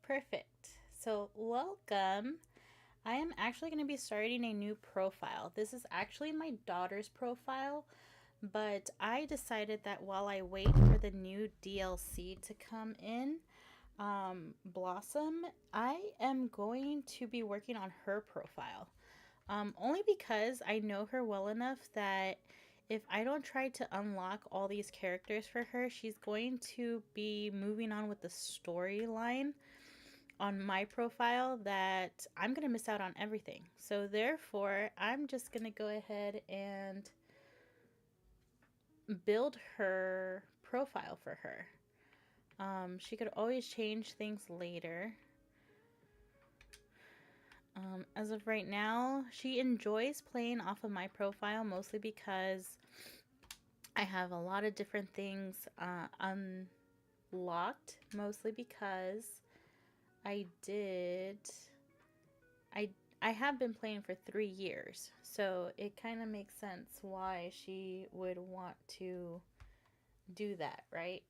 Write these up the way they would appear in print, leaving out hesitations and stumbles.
Perfect. So, welcome. I am actually going to be starting a new profile. This is actually my daughter's profile, but I decided that while I wait for the new DLC to come in, Blossom, I am going to be working on her profile. Only because I know her well enough that if I don't try to unlock all these characters for her, she's going to be moving on with the storyline on my profile that I'm going to miss out on everything. So, therefore, I'm just going to go ahead and build her profile for her. She could always change things later. As of right now, she enjoys playing off of my profile mostly because I have a lot of different things unlocked, mostly because I did I I have been playing for 3 years. So it kind of makes sense why she would want to do that, right?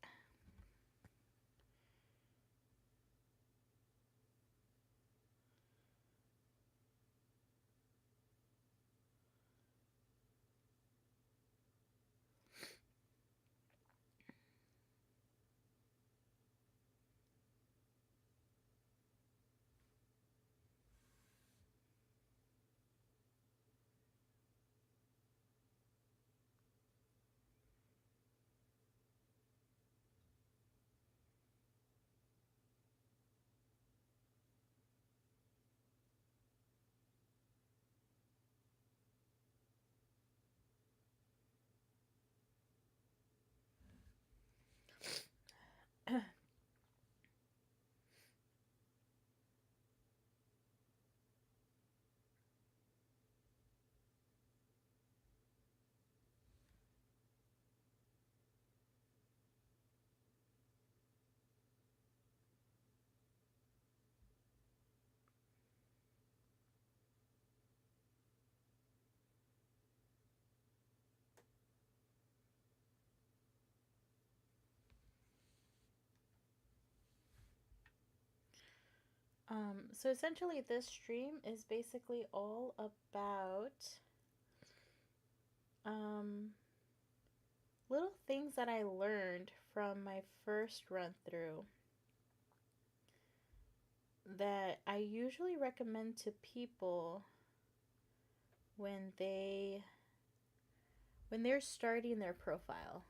So essentially, this stream is basically all about um, little things that I learned from my first run through that I usually recommend to people when they're starting their profile.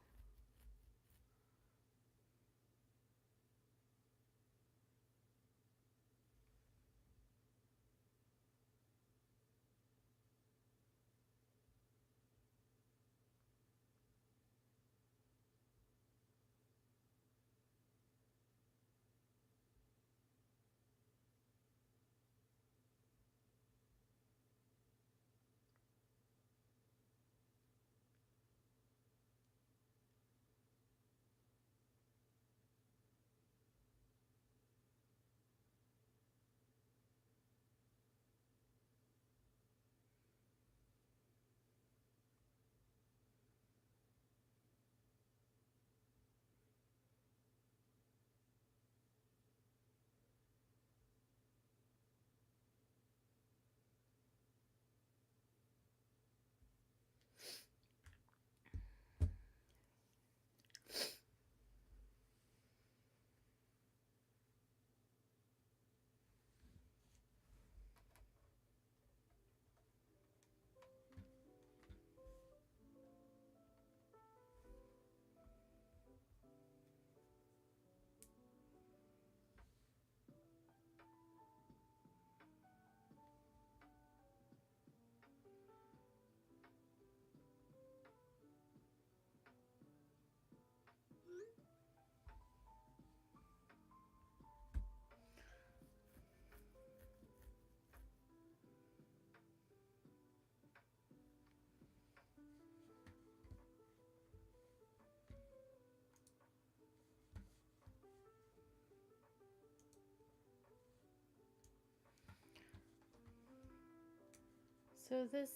So this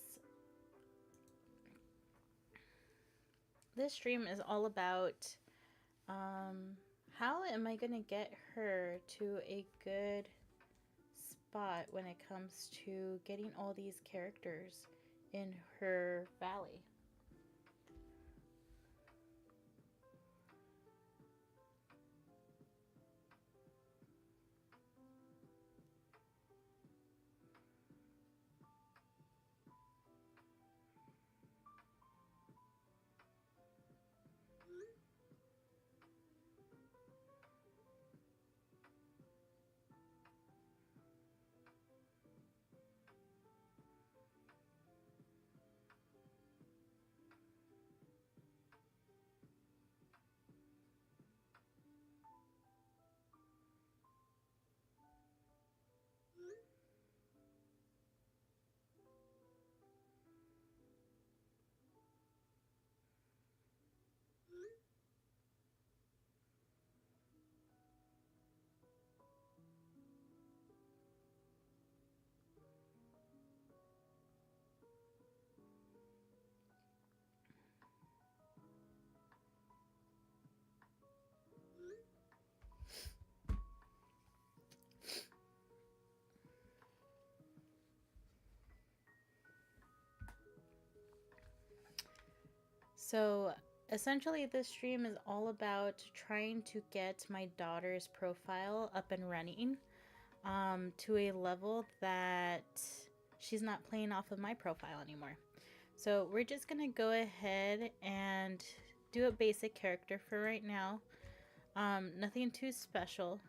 stream is all about um, How am I gonna get her to a good spot when it comes to getting all these characters in her valley? So essentially, this stream is all about trying to get my daughter's profile up and running to a level that she's not playing off of my profile anymore. So we're just gonna go ahead and do a basic character for right now. Nothing too special.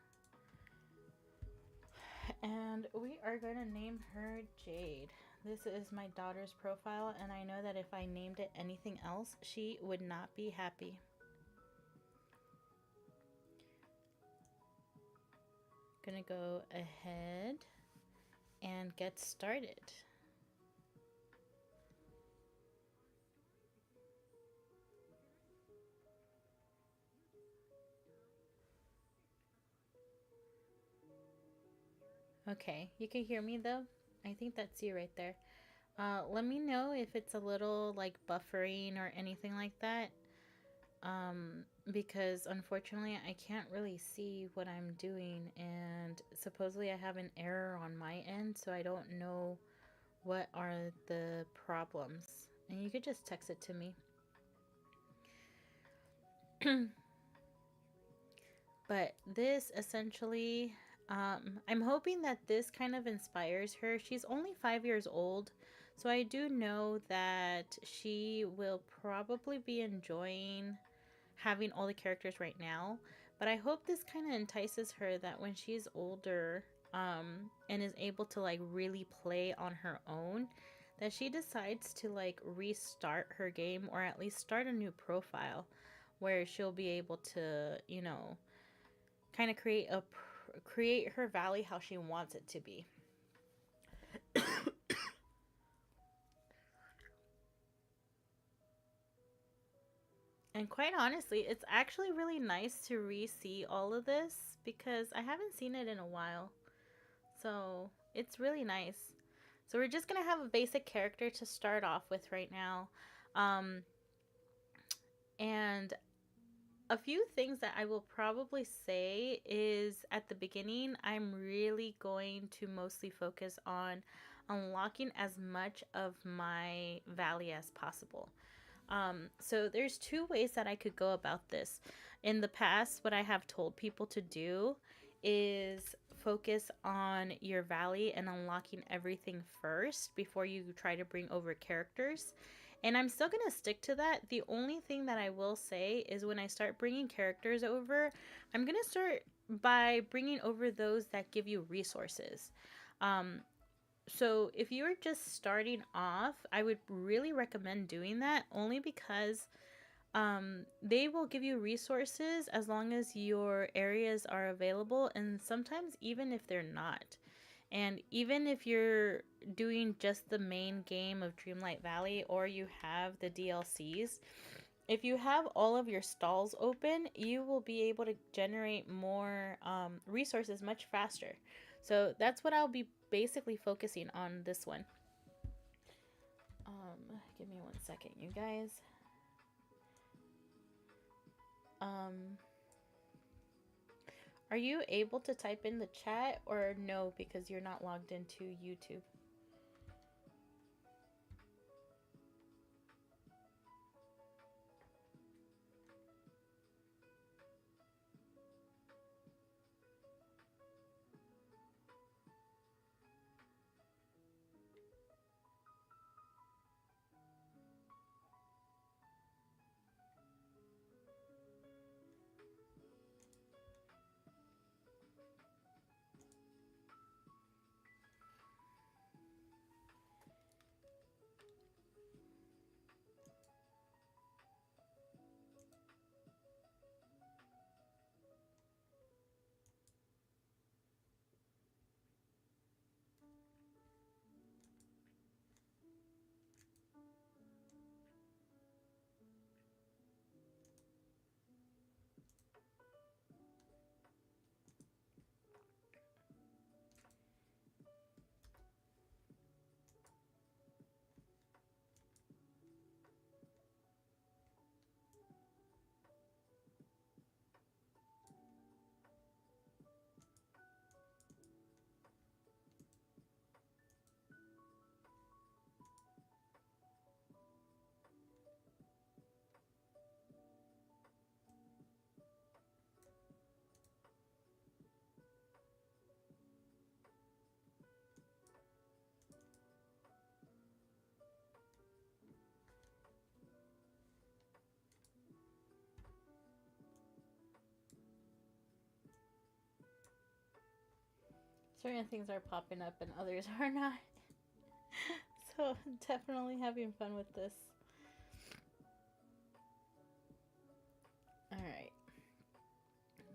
And we are gonna name her Jade. This is my daughter's profile, and I know that if I named it anything else, she would not be happy. Gonna go ahead and get started. Okay, you can hear me though? I think that's you right there. Let me know if it's a little like buffering or anything like that. Because unfortunately I can't really see what I'm doing, and supposedly I have an error on my end, so I don't know what are the problems. And you could just text it to me. But this essentially, I'm hoping that this kind of inspires her. She's only 5 years old, so I do know that she will probably be enjoying having all the characters right now. But I hope this kind of entices her that when she's older, and is able to like really play on her own, that she decides to like restart her game, or at least start a new profile where she'll be able to, you know, kind of create her valley how she wants it to be. And quite honestly, it's actually really nice to re-see all of this because I haven't seen it in a while. So it's really nice. So we're just going to have a basic character to start off with right now. Um, and a few things that I will probably say is at the beginning, I'm really going to mostly focus on unlocking as much of my valley as possible. So there's two ways that I could go about this. In the past, what I have told people to do is focus on your valley and unlocking everything first before you try to bring over characters. And I'm still going to stick to that. The only thing that I will say is when I start bringing characters over, I'm going to start by bringing over those that give you resources. Um, so if you're just starting off, I would really recommend doing that, only because they will give you resources as long as your areas are available, and sometimes even if they're not. And even if you're doing just the main game of Dreamlight Valley, or you have the DLCs, if you have all of your stalls open, you will be able to generate more resources much faster. So that's what I'll be basically focusing on this one. Give me 1 second, you guys. Um, Are you able to type in the chat or no because you're not logged into YouTube? Certain things are popping up and others are not. So definitely having fun with this. Alright.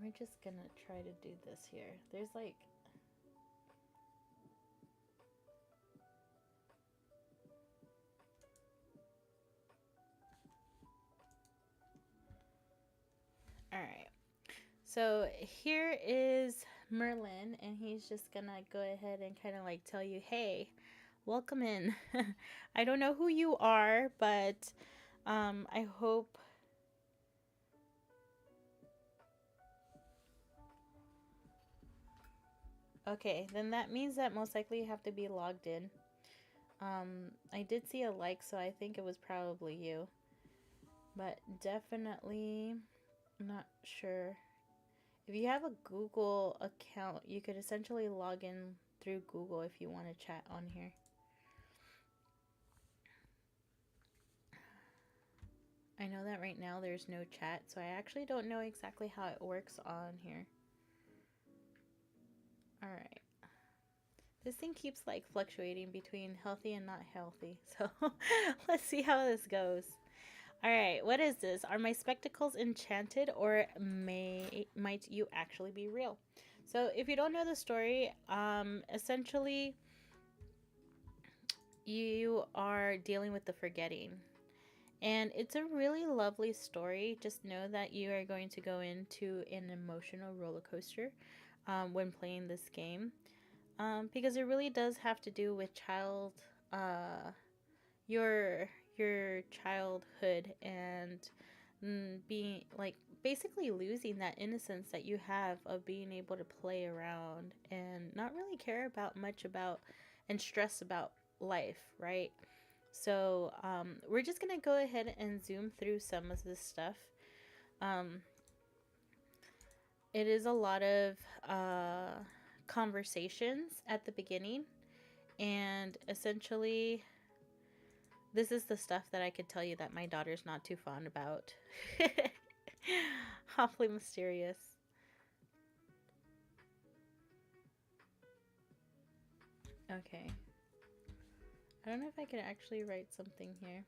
We're just gonna try to do this here. There's like... Alright. So here is Merlin, and he's just gonna go ahead and kind of like tell you, hey, welcome in. I don't know who you are, but I hope... Okay, then that means that most likely you have to be logged in. I did see a like, so I think it was probably you. But definitely not sure. If you have a Google account, you could essentially log in through Google if you want to chat on here. I know that right now there's no chat, so I actually don't know exactly how it works on here. Alright. This thing keeps like fluctuating between healthy and not healthy, so let's see how this goes. Alright, what is this? Are my spectacles enchanted, or might you actually be real? So if you don't know the story, essentially you are dealing with the forgetting. And it's a really lovely story. Just know that you are going to go into an emotional roller coaster when playing this game. Because it really does have to do with your childhood and being like basically losing that innocence that you have of being able to play around and not really care about much about and stress about life, right? So we're just gonna go ahead and zoom through some of this stuff. It is a lot of conversations at the beginning, and essentially this is the stuff that I could tell you that my daughter's not too fond about. Awfully mysterious. Okay. I don't know if I could actually write something here.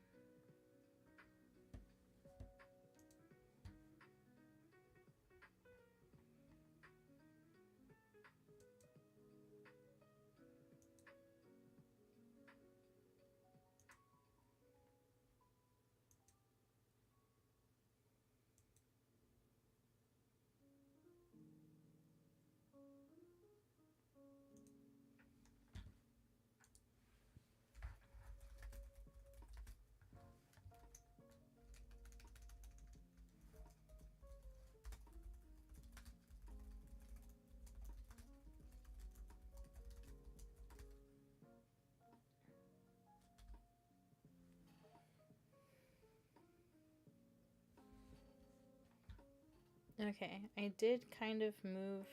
Okay, I did kind of move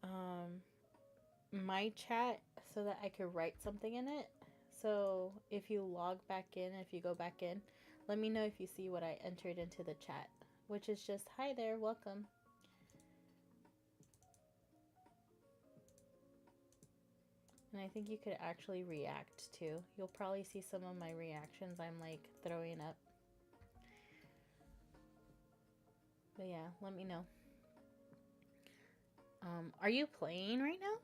um, my chat so that I could write something in it. So if you log back in, if you go back in, let me know if you see what I entered into the chat, which is just, hi there, welcome. And I think you could actually react too. You'll probably see some of my reactions I'm like throwing up. But yeah, let me know. Are you playing right now?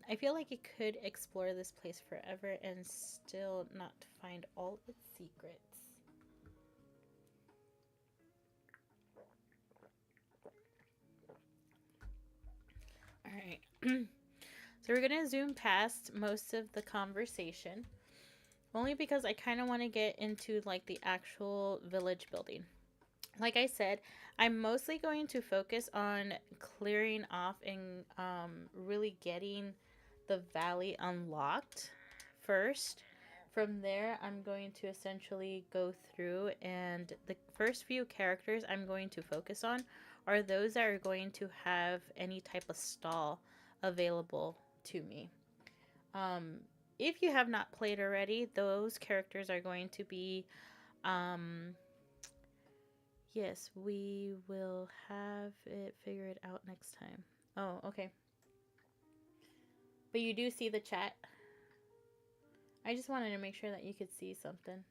I feel like you could explore this place forever and still not find all its secrets. Alright. So we're gonna zoom past most of the conversation. Only because I kind of want to get into like the actual village building. Like I said, I'm mostly going to focus on clearing off and really getting the valley unlocked first. From there, I'm going to essentially go through, and the first few characters I'm going to focus on are those that are going to have any type of stall available to me. Um, if you have not played already, those characters are going to be yes, we will have it figured out next time. Oh, okay. But you do see the chat. I just wanted to make sure that you could see something.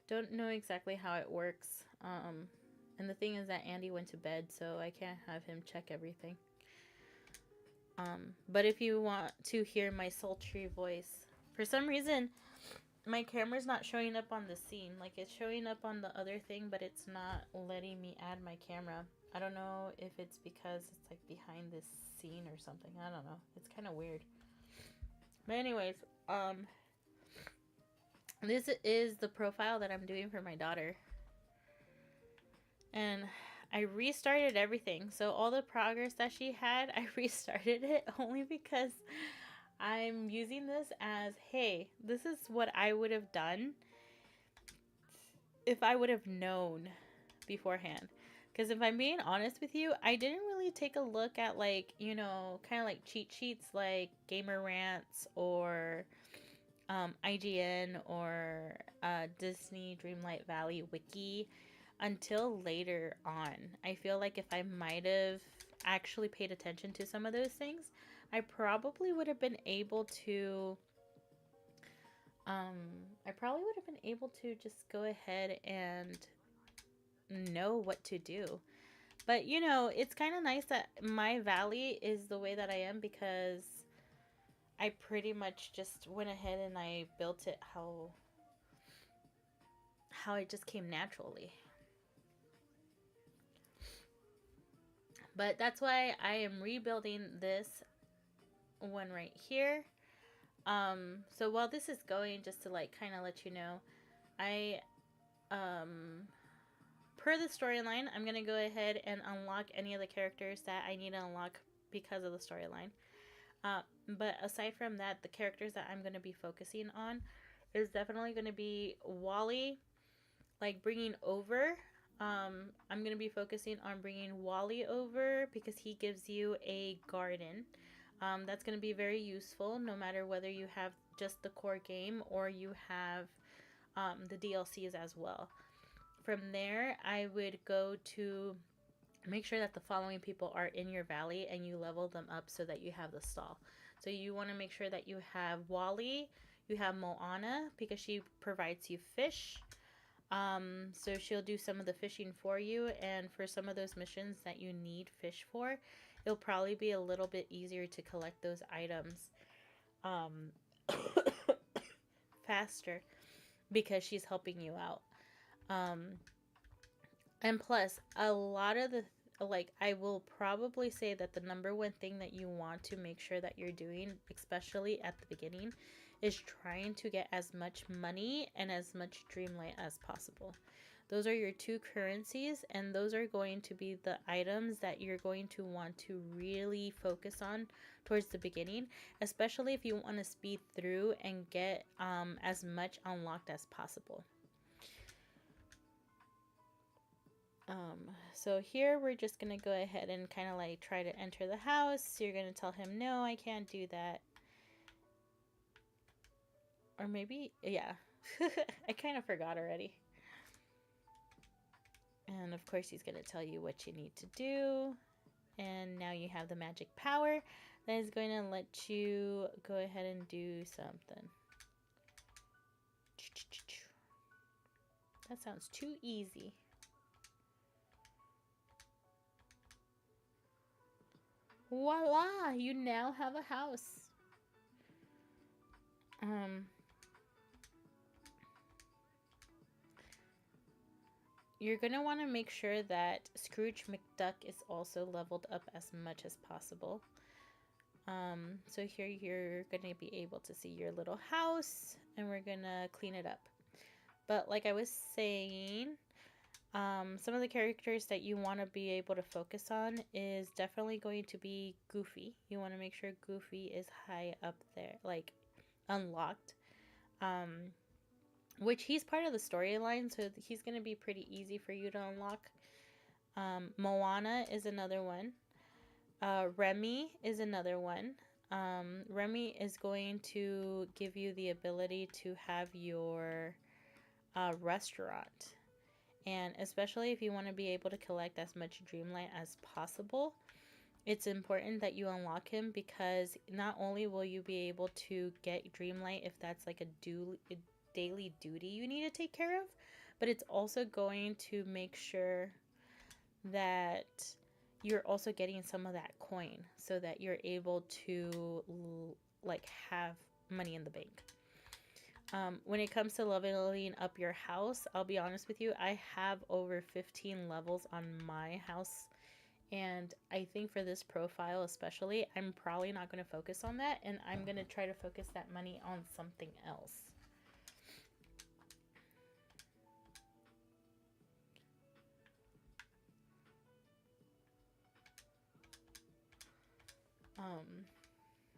Don't know exactly how it works. And the thing is that Andy went to bed, so I can't have him check everything. But if you want to hear my sultry voice, for some reason, my camera's not showing up on the scene. Like, it's showing up on the other thing, but it's not letting me add my camera. I don't know if it's because it's like behind this scene or something. I don't know. It's kind of weird. But anyways, this is the profile that I'm doing for my daughter. And I restarted everything. So all the progress that she had, I restarted it only because I'm using this as, hey, this is what I would have done if I would have known beforehand. Because if I'm being honest with you, I didn't really take a look at, like, you know, kind of like cheat sheets like Gamer Rants or IGN or Disney Dreamlight Valley Wiki until later on. I feel like if I might have actually paid attention to some of those things, I probably would have been able to just go ahead and know what to do. But you know, it's kind of nice that my valley is the way that I am because I pretty much just went ahead and I built it how it just came naturally. But that's why I am rebuilding this one right here. So while this is going, just to like kind of let you know, I per the storyline, I'm gonna go ahead and unlock any of the characters that I need to unlock because of the storyline. But aside from that, the characters that I'm gonna be focusing on is definitely gonna be Wally, like bringing over. I'm gonna be focusing on bringing Wally over because he gives you a garden. That's going to be very useful no matter whether you have just the core game or you have the DLCs as well. From there, I would go to make sure that the following people are in your valley and you level them up so that you have the stall. So you want to make sure that you have Wally, you have Moana because she provides you fish. So she'll do some of the fishing for you, and for some of those missions that you need fish for, it'll probably be a little bit easier to collect those items um, faster because she's helping you out. Um, and plus, a lot of the like, I will probably say that the number one thing that you want to make sure that you're doing, especially at the beginning, is trying to get as much money and as much Dreamlight as possible. Those are your two currencies, and those are going to be the items that you're going to want to really focus on towards the beginning, especially if you want to speed through and get as much unlocked as possible. So here we're just gonna go ahead and kind of like try to enter the house. You're gonna tell him, no, I can't do that. Or maybe, yeah. I kind of forgot already. And of course he's gonna tell you what you need to do. And now you have the magic power that is going to let you go ahead and do something. That sounds too easy. Voila! You now have a house. You're going to want to make sure that Scrooge McDuck is also leveled up as much as possible. So here you're going to be able to see your little house, and we're going to clean it up. But like I was saying, some of the characters that you want to be able to focus on is definitely going to be Goofy. You want to make sure Goofy is high up there, like unlocked. Which he's part of the storyline, so he's going to be pretty easy for you to unlock. Moana is another one. Remy is another one. Remy is going to give you the ability to have your restaurant. And especially if you want to be able to collect as much Dreamlight as possible, it's important that you unlock him, because not only will you be able to get Dreamlight if that's like a daily duty you need to take care of, but it's also going to make sure that you're also getting some of that coin so that you're able to like have money in the bank. When it comes to leveling up your house, I'll be honest with you, I have over 15 levels on my house, and I think for this profile especially, I'm probably not going to focus on that, and I'm going to try to focus that money on something else.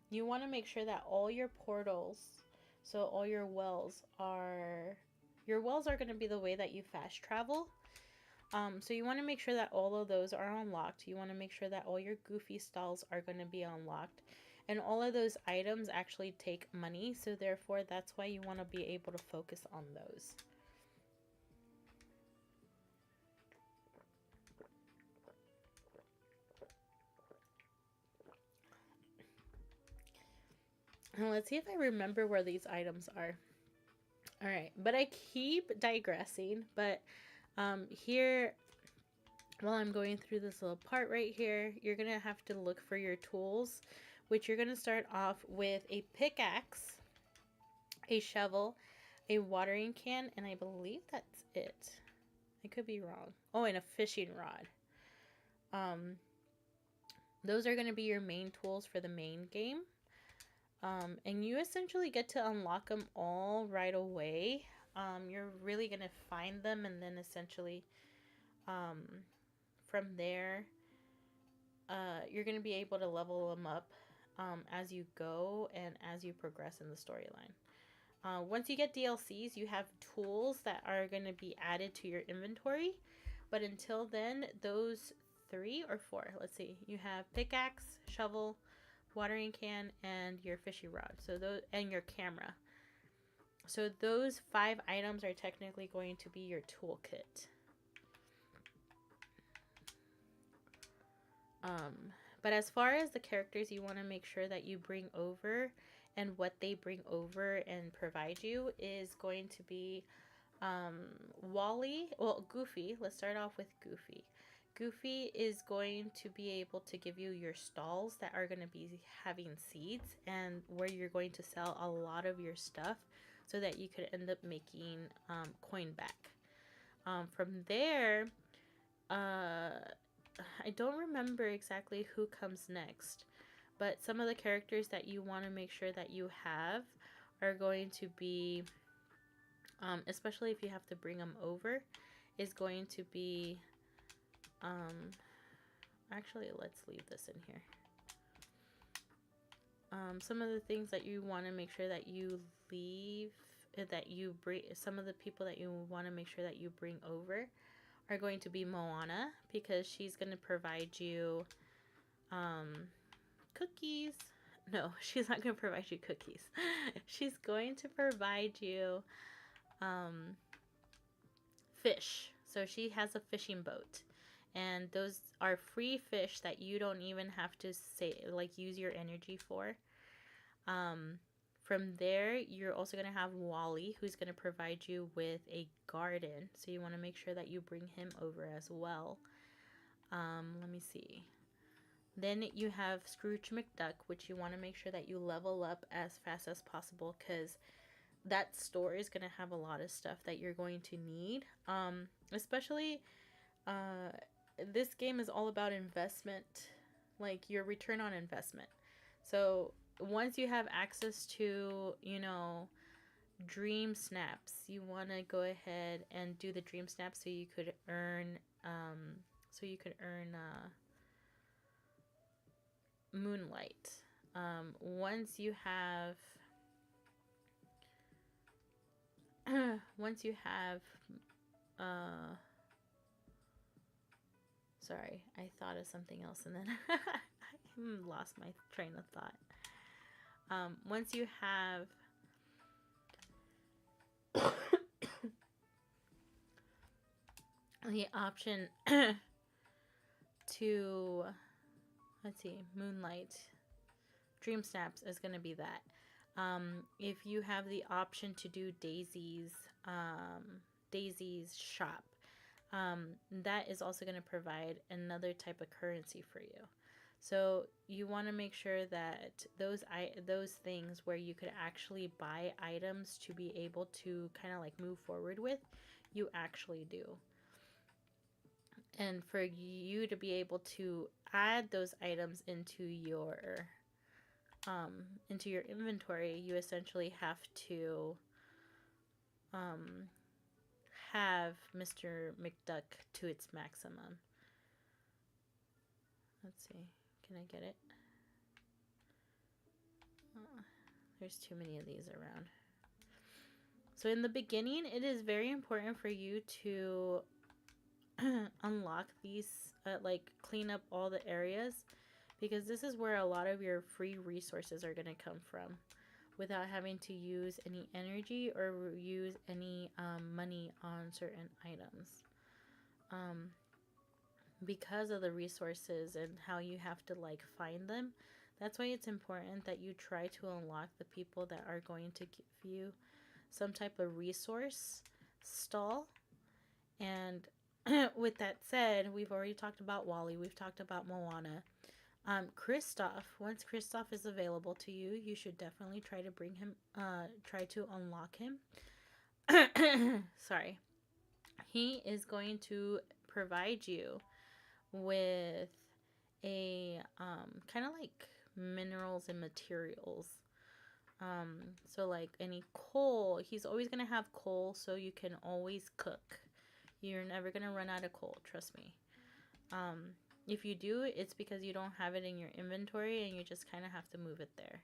You want to make sure that all your portals, so all your wells are going to be the way that you fast travel. So you want to make sure that all of those are unlocked. You want to make sure that all your Goofy stalls are going to be unlocked. And all of those items actually take money, so therefore that's why you want to be able to focus on those. And let's see if I remember where these items are. Alright, but I keep digressing, but here, while I'm going through this little part right here, you're going to have to look for your tools, which you're going to start off with a pickaxe, a shovel, a watering can, and I believe that's it. I could be wrong. Oh, and a fishing rod. Those are going to be your main tools for the main game. And you essentially get to unlock them all right away. You're really going to find them, and then essentially from there, you're going to be able to level them up as you go and as you progress in the storyline. Once you get DLCs, you have tools that are going to be added to your inventory. But until then, those 3 or 4, let's see, you have pickaxe, shovel, watering can, and your fishing rod. So those, and your camera. So those 5 items are technically going to be your toolkit. But as far as the characters you want to make sure that you bring over and what they bring over and provide you is going to be Goofy. Let's start off with Goofy. Goofy is going to be able to give you your stalls that are going to be having seeds, and where you're going to sell a lot of your stuff so that you could end up making coin back. From there, I don't remember exactly who comes next, but some of the characters that you want to make sure that you have are going to be, especially if you have to bring them over, is going to be... actually, let's leave this in here. Some of the things that you want to make sure that you leave, that you bring, some of the people that you want to make sure that you bring over are going to be Moana, because she's going to provide you cookies. No, she's not going to provide you cookies. She's going to provide you fish. So she has a fishing boat. And those are free fish that you don't even have to use your energy for. From there, you're also going to have Wally, who's going to provide you with a garden. So you want to make sure that you bring him over as well. Let me see. Then you have Scrooge McDuck, which you want to make sure that you level up as fast as possible, because that store is going to have a lot of stuff that you're going to need. Especially, this game is all about investment, like your return on investment. So once you have access to, dream snaps, you want to go ahead and do the dream snaps so you could earn Moonlight. Once you have sorry, I thought of something else and then I lost my train of thought. Once you have the option to, let's see, Moonlight, Dream Snaps is going to be that. If you have the option to do Daisy's shop, that is also going to provide another type of currency for you. So you want to make sure that those things where you could actually buy items to be able to kind of like move forward with, you actually do. And for you to be able to add those items into your inventory, you essentially have to have Mr. McDuck to its maximum. Let's see. Can I get it? There's too many of these around. So in the beginning, it is very important for you to unlock these, clean up all the areas, because this is where a lot of your free resources are going to come from without having to use any energy or use any money on certain items. Because of the resources and how you have to find them, that's why it's important that you try to unlock the people that are going to give you some type of resource stall. And with that said, we've already talked about Wally, we've talked about Moana. Kristoff, once Kristoff is available to you, you should definitely try to bring him, try to unlock him. Sorry. He is going to provide you with a kind of like minerals and materials. So like any coal, he's always going to have coal, so you can always cook. You're never going to run out of coal, trust me. If you do, it's because you don't have it in your inventory and you just kind of have to move it there.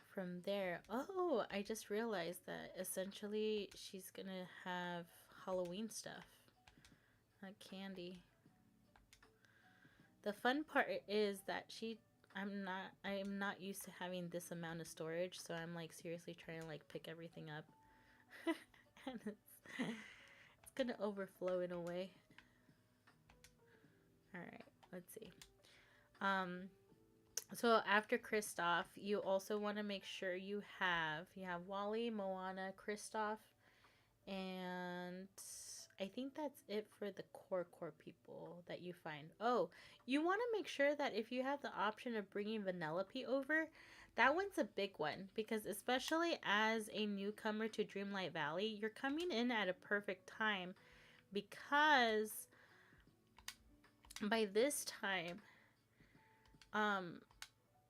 From there, oh, I just realized that essentially she's going to have Halloween stuff. Like candy. The fun part is that I'm not used to having this amount of storage, so I'm like seriously trying to like pick everything up. And it's gonna overflow in a way. Alright, let's see. So after Kristoff, you also want to make sure you have Wally, Moana, Kristoff, and I think that's it for the core people that you find. Oh, you want to make sure that if you have the option of bringing Vanellope over, that one's a big one, because especially as a newcomer to Dreamlight Valley, you're coming in at a perfect time, because by this time,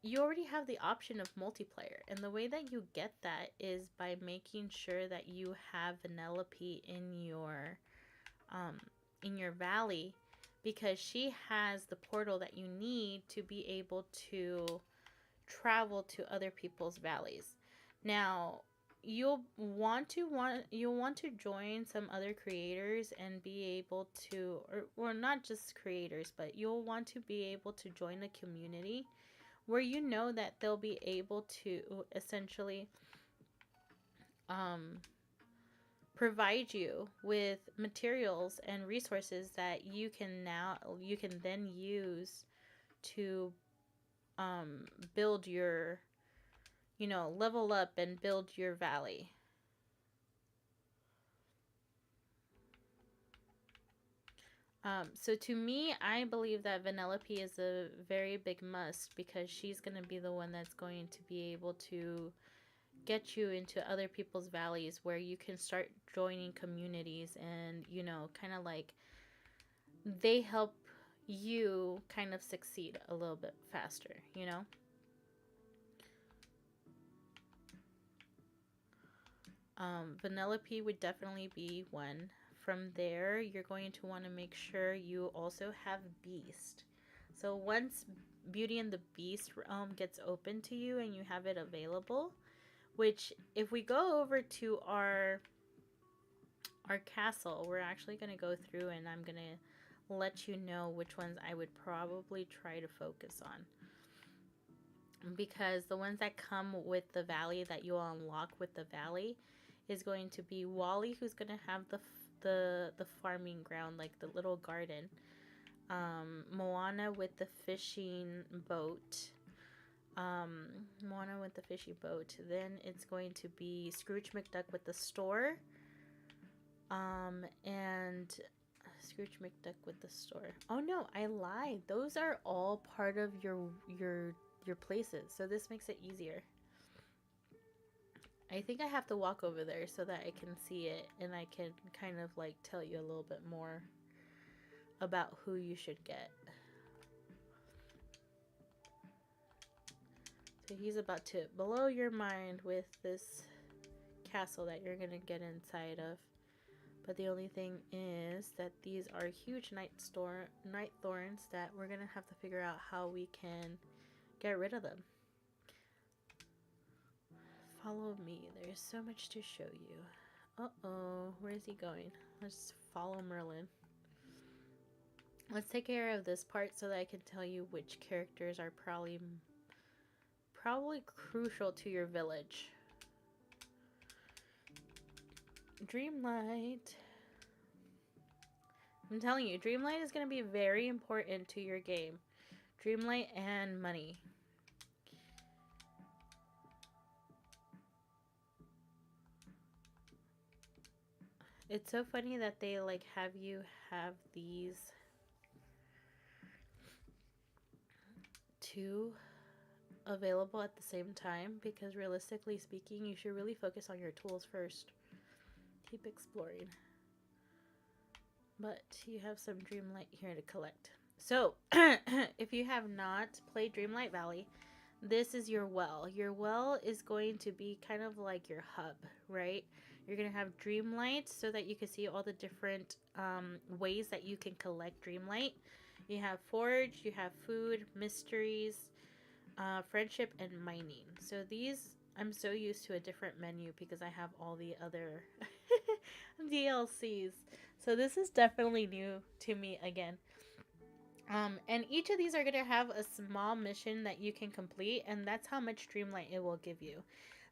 you already have the option of multiplayer, and the way that you get that is by making sure that you have Vanellope in your valley, because she has the portal that you need to be able to travel to other people's valleys. Now, you'll want to join some other creators and be able to, or not just creators, but you'll want to be able to join a community where you know that they'll be able to essentially um, provide you with materials and resources that you can then use to build your, level up and build your valley. So to me, I believe that Vanellope is a very big must because she's going to be the one that's going to be able to get you into other people's valleys where you can start joining communities and, kind of like they help you kind of succeed a little bit faster, Vanellope would definitely be one. From there, you're going to want to make sure you also have Beast. So once Beauty and the Beast gets open to you and you have it available, which if we go over to our castle, we're actually going to go through and I'm going to let you know which ones I would probably try to focus on. Because the ones that come with the valley that you'll unlock with the valley is going to be Wally, who's going to have the farming ground, like the little garden. Moana with the fishing boat. Moana with the fishing boat. Then it's going to be Scrooge McDuck with the store. And Scrooge McDuck with the store. Oh no, I lied. Those are all part of your places, so this makes it easier. I think I have to walk over there so that I can see it and I can kind of like tell you a little bit more about who you should get. So he's about to blow your mind with this castle that you're gonna get inside of. But the only thing is that these are huge night thorns that we're gonna have to figure out how we can get rid of them. Follow me. There's so much to show you. Uh-oh. Where is he going? Let's follow Merlin. Let's take care of this part so that I can tell you which characters are probably crucial to your village. Dreamlight. I'm telling you, Dreamlight is going to be very important to your game. Dreamlight and money. It's so funny that they like have you have these two available at the same time, because realistically speaking, you should really focus on your tools first. Keep exploring. But you have some Dreamlight here to collect. So, if you have not played Dreamlight Valley, this is your well. Your well is going to be kind of like your hub, right? You're going to have Dreamlight so that you can see all the different ways that you can collect Dreamlight. You have Forge, you have Food, Mysteries, Friendship, and Mining. So these, I'm so used to a different menu because I have all the other DLCs. So this is definitely new to me again. And each of these are going to have a small mission that you can complete, and that's how much Dreamlight it will give you.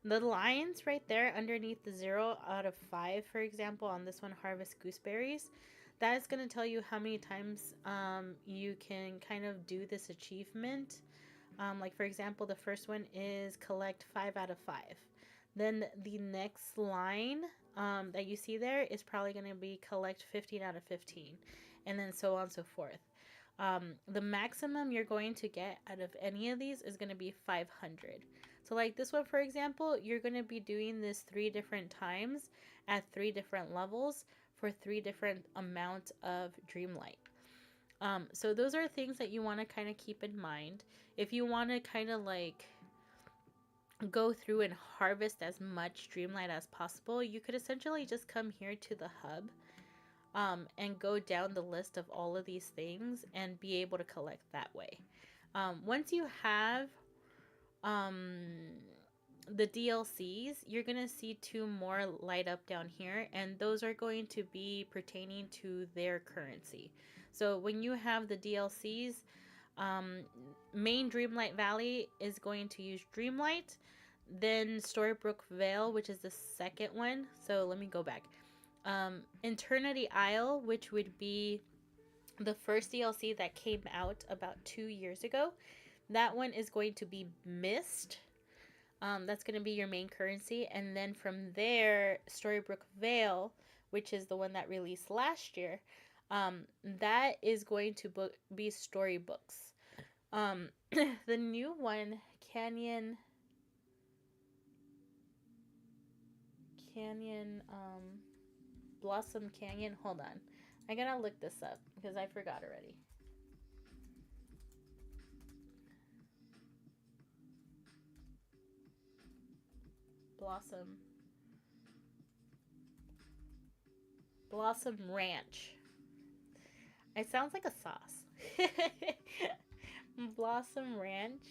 The lines right there underneath the 0 out of 5, for example, on this one, Harvest Gooseberries, that is going to tell you how many times you can kind of do this achievement. Like, for example, the first one is collect 5 out of 5. Then the next line that you see there is probably going to be collect 15 out of 15, and then so on and so forth. The maximum you're going to get out of any of these is going to be 500. So like this one, for example, you're going to be doing this 3 different times at 3 different levels for 3 different amounts of Dreamlight. So those are things that you want to kind of keep in mind. If you want to kind of like go through and harvest as much Dreamlight as possible, you could essentially just come here to the hub and go down the list of all of these things and be able to collect that way. Once you have the DLCs, you're going to see two more light up down here, and those are going to be pertaining to their currency. So when you have the DLCs, um, main Dreamlight Valley is going to use Dreamlight, then Storybrooke Vale, which is the second one. So let me go back. Eternity Isle, which would be the first DLC that came out about 2 years ago. That one is going to be Mist. That's going to be your main currency. And then from there, Storybrooke Vale, which is the one that released last year, that is going to be storybooks. The new one, Canyon, Blossom Canyon. Hold on. I gotta look this up because I forgot already. Blossom Ranch. It sounds like a sauce. Blossom Ranch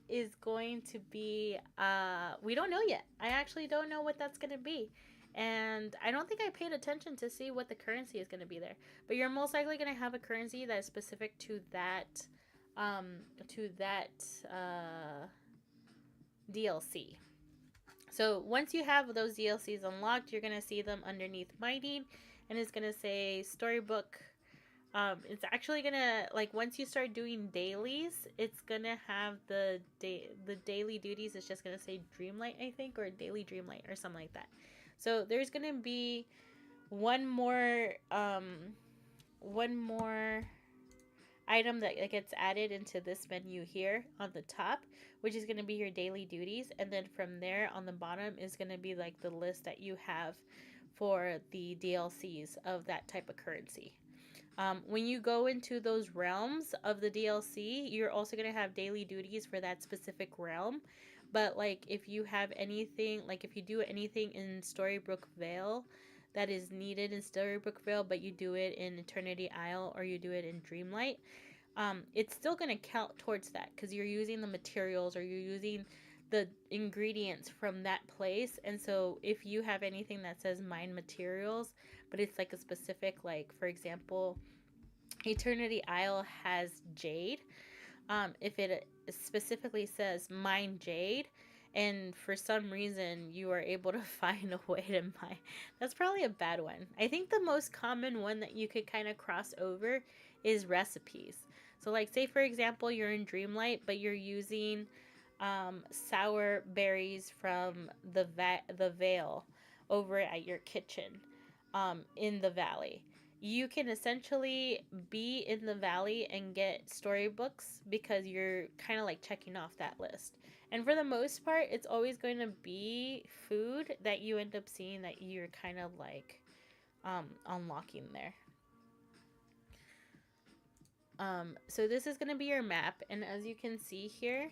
is going to be we don't know yet. I actually don't know what that's going to be. And I don't think I paid attention to see what the currency is going to be there. But you're most likely going to have a currency that is specific to that DLC. So once you have those DLCs unlocked, you're going to see them underneath mining, and it's going to say Storybook. It's actually going to, like, once you start doing dailies, it's going to have the daily duties. It's just going to say Dreamlight, I think, or Daily Dreamlight or something like that. So there's going to be one more item that gets added into this menu here on the top, which is going to be your daily duties, and then from there on the bottom is going to be like the list that you have for the DLCs of that type of currency. When you go into those realms of the DLC, you're also going to have daily duties for that specific realm. But like if you have anything, like if you do anything in Storybrooke Vale that is needed in Storybrooke Vale, but you do it in Eternity Isle or you do it in Dreamlight, it's still going to count towards that because you're using the materials or you're using the ingredients from that place. And so if you have anything that says mine materials, but it's like a specific, like for example, Eternity Isle has jade. If it specifically says mine jade, and for some reason you are able to find a way to mine, that's probably a bad one. I think the most common one that you could kind of cross over is recipes. So like say for example you're in Dreamlight but you're using sour berries from the Vale over at your kitchen in the valley. You can essentially be in the valley and get storybooks because you're kind of like checking off that list. And for the most part, it's always going to be food that you end up seeing that you're kind of like unlocking there. So this is going to be your map, and as you can see here,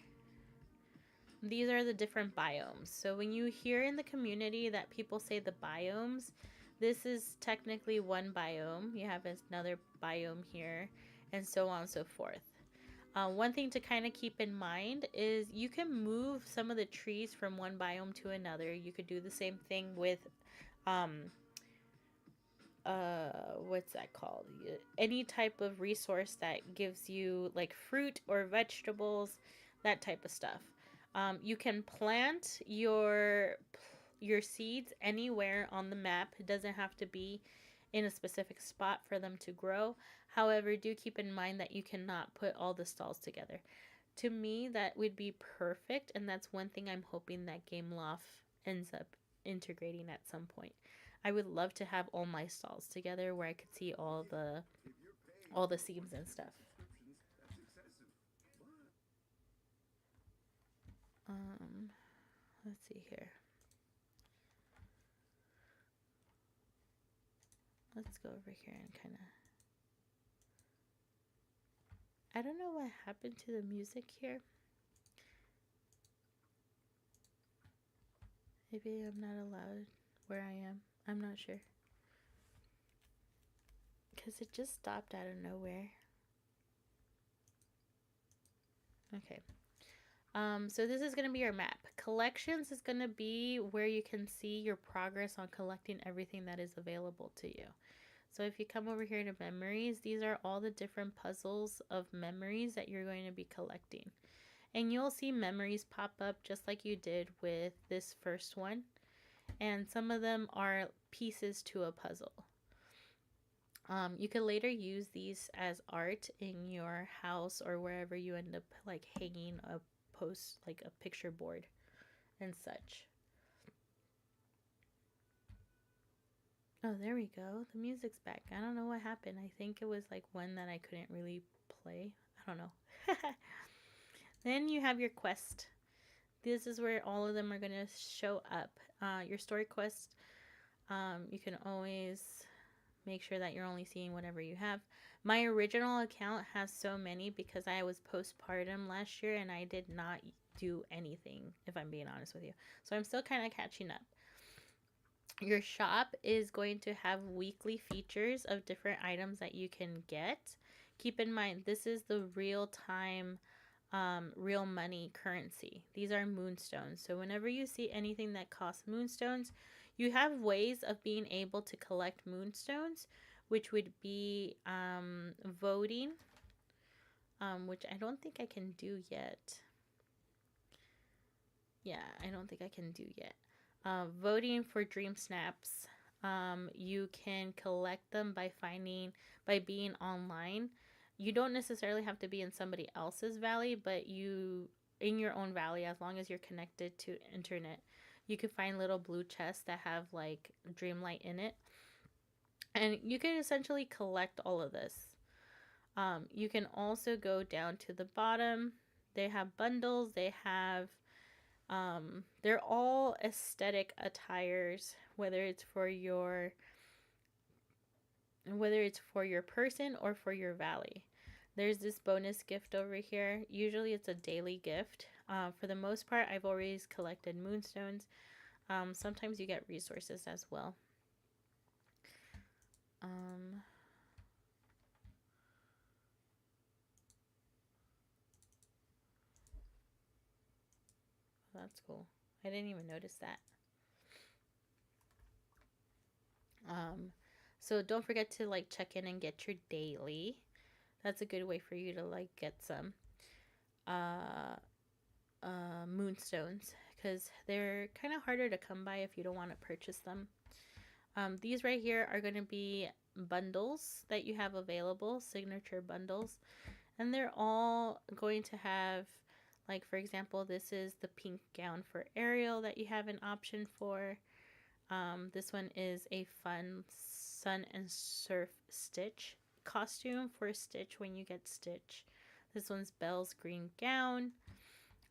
these are the different biomes. So when you hear in the community that people say the biomes, this is technically one biome. You have another biome here, and so on and so forth. One thing to kind of keep in mind is you can move some of the trees from one biome to another. You could do the same thing with what's that called? Any type of resource that gives you like fruit or vegetables, that type of stuff. You can plant your seeds anywhere on the map. It doesn't have to be in a specific spot for them to grow. However, do keep in mind that you cannot put all the stalls together. To me, that would be perfect, and that's one thing I'm hoping that Gameloft ends up integrating at some point. I would love to have all my stalls together where I could see all the seams and stuff. Let's see here. Let's go over here and kind of... I don't know what happened to the music here. Maybe I'm not allowed where I am. I'm not sure. Because it just stopped out of nowhere. Okay. So this is going to be your map. Collections is going to be where you can see your progress on collecting everything that is available to you. So if you come over here to memories, these are all the different puzzles of memories that you're going to be collecting. And you'll see memories pop up just like you did with this first one. And some of them are pieces to a puzzle. You can later use these as art in your house or wherever you end up like hanging a post, like a picture board and such. Oh, there we go. The music's back. I don't know what happened. I think it was like one that I couldn't really play. I don't know. Then you have your quest. This is where all of them are going to show up. Your story quest, you can always make sure that you're only seeing whatever you have. My original account has so many because I was postpartum last year and I did not do anything, if I'm being honest with you. So I'm still kind of catching up. Your shop is going to have weekly features of different items that you can get. Keep in mind, this is the real-time, real money currency. These are moonstones. So whenever you see anything that costs moonstones, you have ways of being able to collect moonstones, which would be voting, which I don't think I can do yet. Yeah, I don't think I can do yet. Voting for dream snaps. You can collect them by being online. You don't necessarily have to be in somebody else's valley, but in your own valley, as long as you're connected to internet, you can find little blue chests that have like Dreamlight in it. And you can essentially collect all of this. You can also go down to the bottom. They have bundles. They're all aesthetic attires, whether it's for your person or for your valley. There's this bonus gift over here. Usually it's a daily gift. For the most part, I've always collected moonstones. Sometimes you get resources as well. That's cool. I didn't even notice that. So don't forget to like check in and get your daily. That's a good way for you to like get some moonstones because they're kind of harder to come by if you don't want to purchase them. These right here are going to be bundles that you have available, signature bundles, and they're all going to have, like, for example, this is the pink gown for Ariel that you have an option for. This one is a fun sun and surf Stitch costume for Stitch when you get Stitch. This one's Belle's green gown.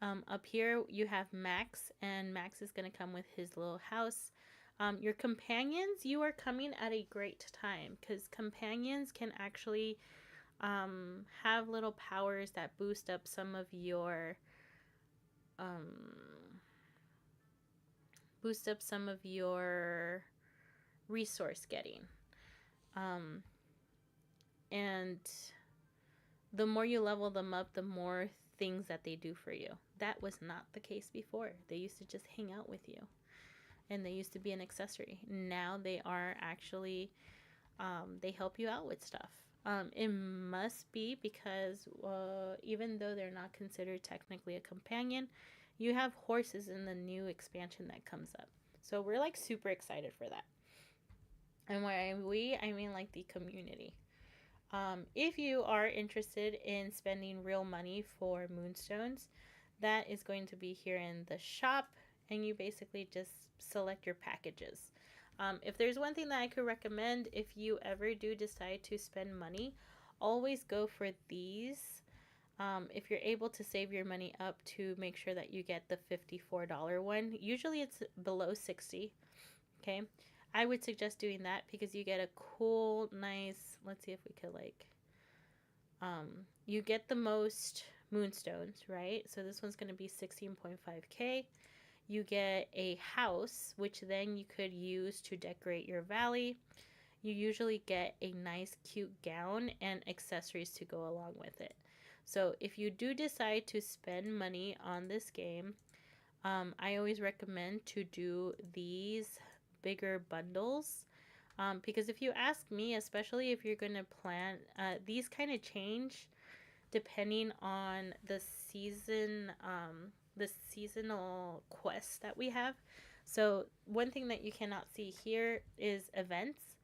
Up here you have Max, and Max is going to come with his little house. Your companions, you are coming at a great time because companions can actually have little powers that boost up some of your resource getting. And the more you level them up, the more things that they do for you. That was not the case before. They used to just hang out with you, and they used to be an accessory. Now they are actually, they help you out with stuff. It must be because even though they're not considered technically a companion, you have horses in the new expansion that comes up. So we're like super excited for that. And by I mean like the community. If you are interested in spending real money for moonstones, that is going to be here in the shop, and you basically just select your packages. If there's one thing that I could recommend, if you ever do decide to spend money, always go for these. If you're able to save your money up to make sure that you get the $54 one, usually it's below $60. Okay, I would suggest doing that because you get a cool, nice, let's see if we could like, you get the most moonstones, right? So this one's going to be 16.5K. You get a house, which then you could use to decorate your valley. You usually get a nice, cute gown and accessories to go along with it. So if you do decide to spend money on this game, I always recommend to do these bigger bundles. Because if you ask me, especially if you're going to plan, these kind of change depending on the seasonal quests that we have. So one thing that you cannot see here is events,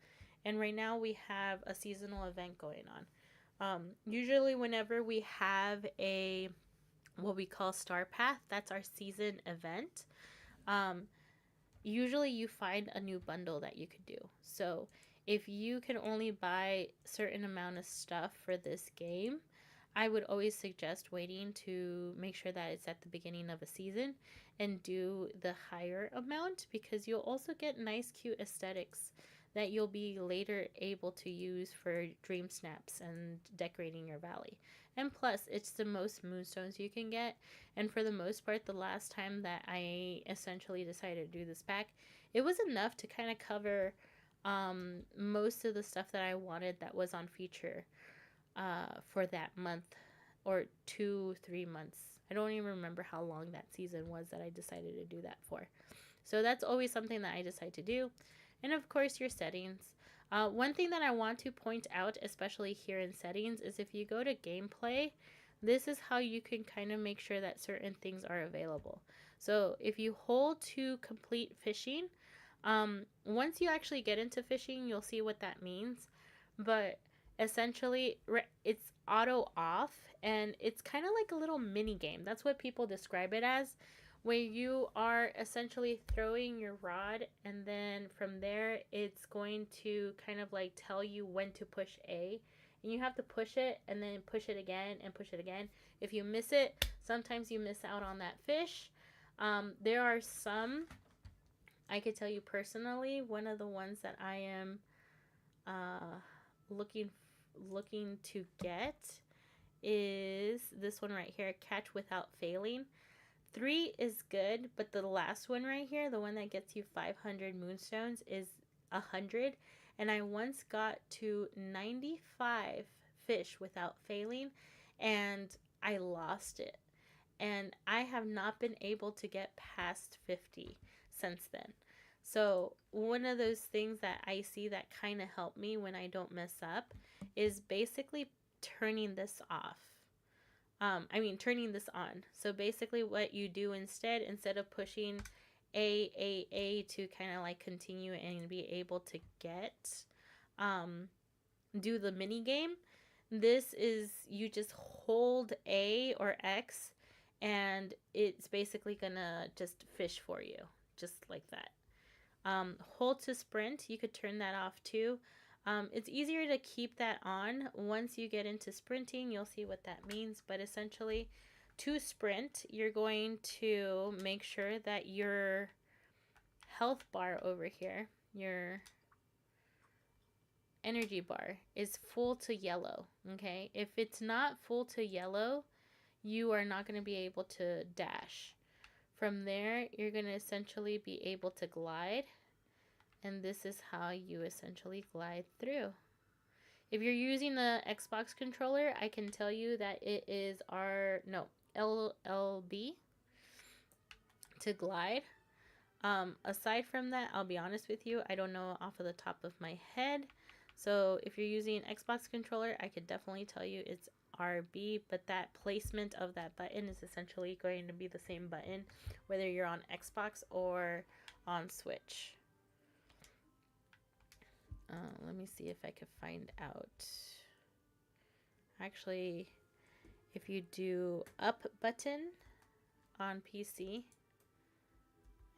and right now we have a seasonal event going on. Usually, whenever we have a what we call Star Path, that's our season event. Um, Usually, you find a new bundle that you could do. So if you can only buy certain amount of stuff for this game, I would always suggest waiting to make sure that it's at the beginning of a season and do the higher amount, because you'll also get nice, cute aesthetics that you'll be later able to use for dream snaps and decorating your valley. And plus, it's the most moonstones you can get. And for the most part, the last time that I essentially decided to do this pack, it was enough to kind of cover most of the stuff that I wanted that was on feature for that month or 2-3 months. I don't even remember how long that season was that I decided to do that for. So that's always something that I decide to do. And of course, your settings. One thing that I want to point out, especially here in settings, is if you go to gameplay, this is how you can kind of make sure that certain things are available. So if you hold to complete fishing, once you actually get into fishing, you'll see what that means. But essentially, it's auto off, and it's kind of like a little mini game. That's what people describe it as, where you are essentially throwing your rod, and then from there it's going to kind of like tell you when to push A, and you have to push it and then push it again and push it again. If you miss it, sometimes you miss out on that fish. There are some, I could tell you personally, one of the ones that I am uh, looking to get is this one right here, Catch Without Failing. 3 is good, but the last one right here, the one that gets you 500 moonstones, is 100. And I once got to 95 fish without failing, and I lost it. And I have not been able to get past 50 since then. So one of those things that I see that kind of help me when I don't mess up is basically turning this off. Turning this on. So basically what you do instead of pushing A to kind of like continue and be able to get, do the mini game, this is, you just hold A or X, and it's basically gonna just fish for you, just like that. Hold to sprint, you could turn that off too. It's easier to keep that on. Once you get into sprinting, you'll see what that means. But essentially, to sprint, you're going to make sure that your health bar over here, your energy bar, is full to yellow. Okay? If it's not full to yellow, you are not going to be able to dash. From there, you're going to essentially be able to glide. And this is how you essentially glide through. If you're using the Xbox controller, I can tell you that it is LLB to glide. Aside from that, I'll be honest with you, I don't know off of the top of my head. So if you're using an Xbox controller, I could definitely tell you it's RB, but that placement of that button is essentially going to be the same button whether you're on Xbox or on Switch. Let me see if I could find out. Actually, if you do up button on PC,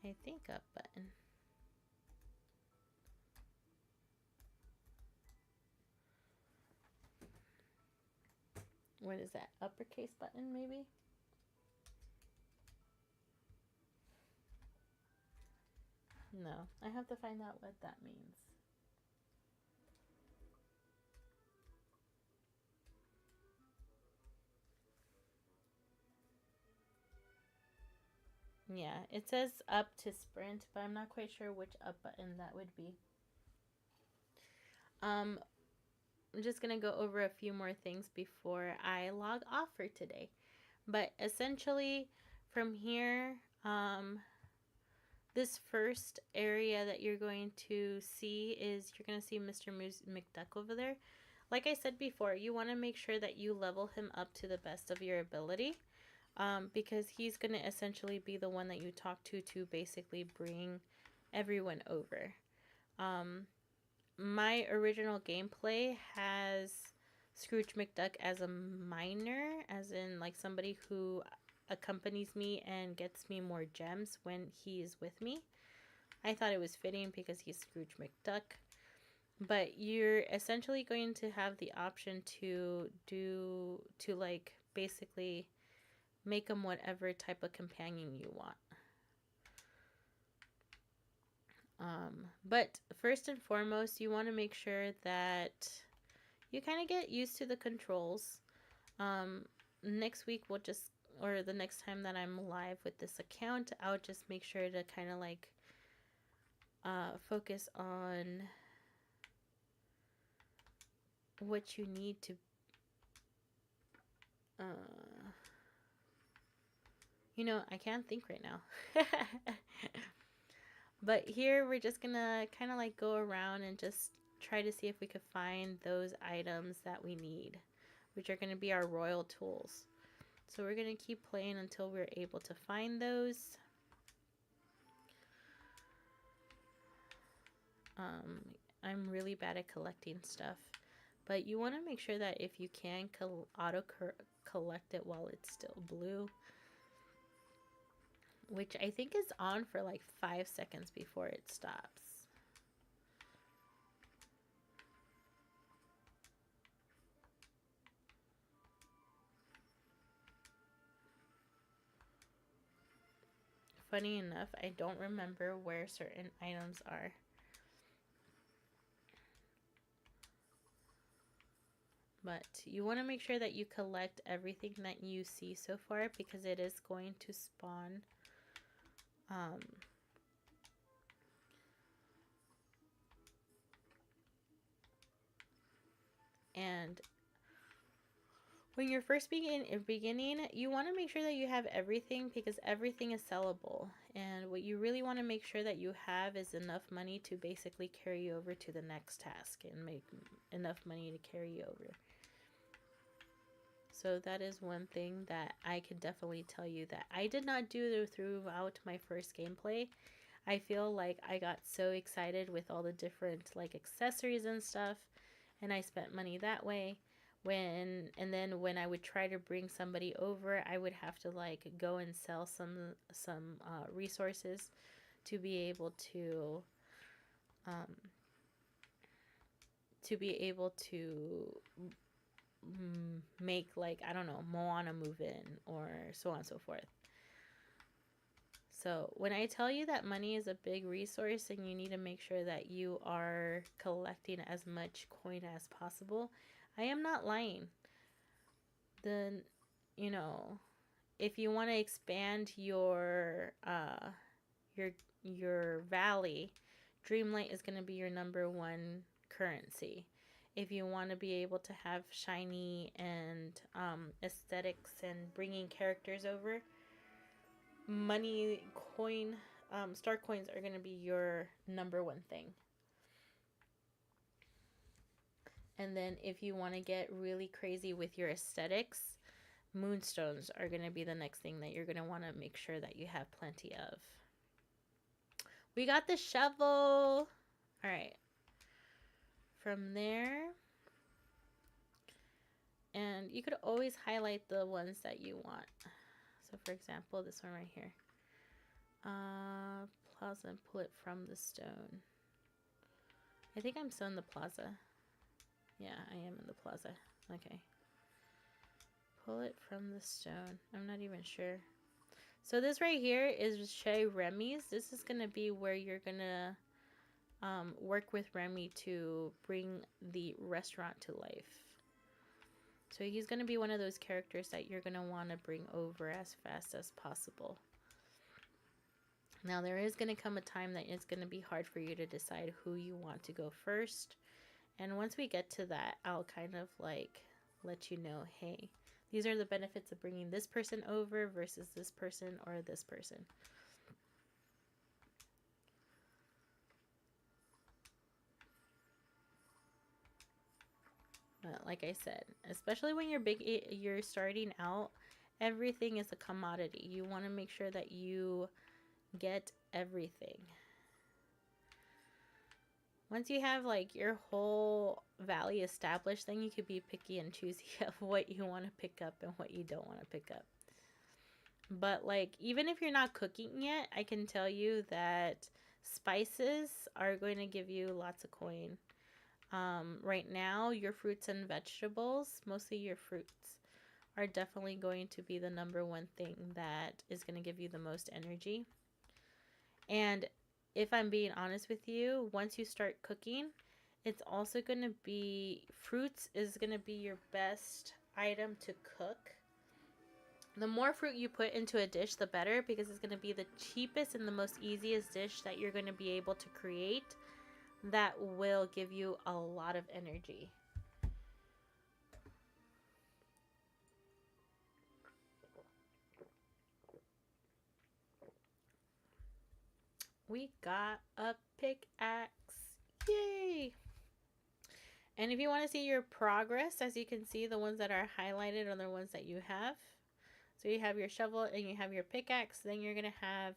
I think up button. What is that? Uppercase button, maybe? No, I have to find out what that means. Yeah, it says up to sprint, but I'm not quite sure which up button that would be. I'm just going to go over a few more things before I log off for today. But essentially, from here, this first area that you're going to see is you're going to see Mr. McDuck over there. Like I said before, you want to make sure that you level him up to the best of your ability, because he's going to essentially be the one that you talk to basically bring everyone over. My original gameplay has Scrooge McDuck as a miner, as in like somebody who accompanies me and gets me more gems when he is with me. I thought it was fitting because he's Scrooge McDuck. But you're essentially going to have the option to like basically make him whatever type of companion you want. But first and foremost, you want to make sure that you kind of get used to the controls. Next week we'll just, or the next time that I'm live with this account, I'll just make sure to kind of like focus on what you need to you know, I can't think right now. But here we're just gonna kind of like go around and just try to see if we could find those items that we need, which are going to be our royal tools. So we're going to keep playing until we're able to find those. I'm really bad at collecting stuff, but you want to make sure that if you can auto collect it while it's still blue, which I think is on for like 5 seconds before it stops. Funny enough, I don't remember where certain items are. But you want to make sure that you collect everything that you see so far, because it is going to spawn and when you're first beginning, you want to make sure that you have everything, because everything is sellable. And what you really want to make sure that you have is enough money to basically carry you over to the next task and make enough money to carry you over. So that is one thing that I could definitely tell you that I did not do throughout my first gameplay. I feel like I got so excited with all the different like accessories and stuff, and I spent money that way. And then when I would try to bring somebody over, I would have to like go and sell some resources to be able to make, like, I don't know, Moana move in, or so on and so forth. So when I tell you that money is a big resource and you need to make sure that you are collecting as much coin as possible, I am not lying. Then, you know, if you want to expand your valley, Dreamlight is going to be your #1 currency. If you want to be able to have shiny and aesthetics and bringing characters over, money coin, star coins are going to be your #1 thing. And then if you want to get really crazy with your aesthetics, moonstones are going to be the next thing that you're going to want to make sure that you have plenty of. We got the shovel. All right. From there, and you could always highlight the ones that you want. So for example, this one right here. Plaza, and pull it from the stone. I think I'm still in the plaza. Yeah, I am in the plaza. Okay. Pull it from the stone. I'm not even sure. So this right here is Chez Remy's. This is going to be where you're going to work with Remy to bring the restaurant to life. So he's going to be one of those characters that you're going to want to bring over as fast as possible. Now there is going to come a time that it's going to be hard for you to decide who you want to go first And once we get to that, I'll kind of like let you know, hey, these are the benefits of bringing this person over versus this person or this person. But like I said, especially when you're starting out, everything is a commodity. You want to make sure that you get everything. Once you have like your whole valley established, then you could be picky and choosy of what you want to pick up and what you don't want to pick up. But like, even if you're not cooking yet, I can tell you that spices are going to give you lots of coin. Right now, your fruits and vegetables, mostly your fruits, are definitely going to be the number one thing that is going to give you the most energy. And if I'm being honest with you, once you start cooking, it's also going to be, fruits is going to be your best item to cook. The more fruit you put into a dish, the better, because it's going to be the cheapest and the most easiest dish that you're going to be able to create that will give you a lot of energy. We got a pickaxe. Yay! And if you want to see your progress, as you can see, the ones that are highlighted are the ones that you have. So you have your shovel and you have your pickaxe. Then you're going to have,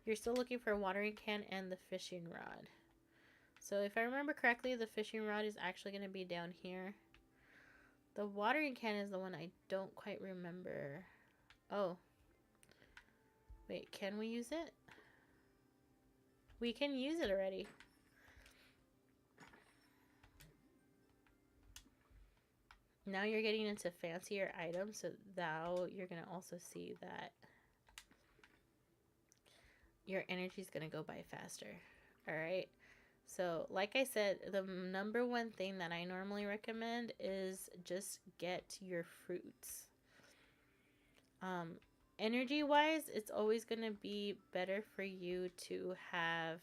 you're still looking for a watering can and the fishing rod. So if I remember correctly, the fishing rod is actually going to be down here. The watering can is the one I don't quite remember. Oh. Wait, can we use it? We can use it already. Now you're getting into fancier items, so now you're going to also see that your energy is going to go by faster. All right. So, like I said, the number one thing that I normally recommend is just get your fruits. Energy wise, it's always going to be better for you to have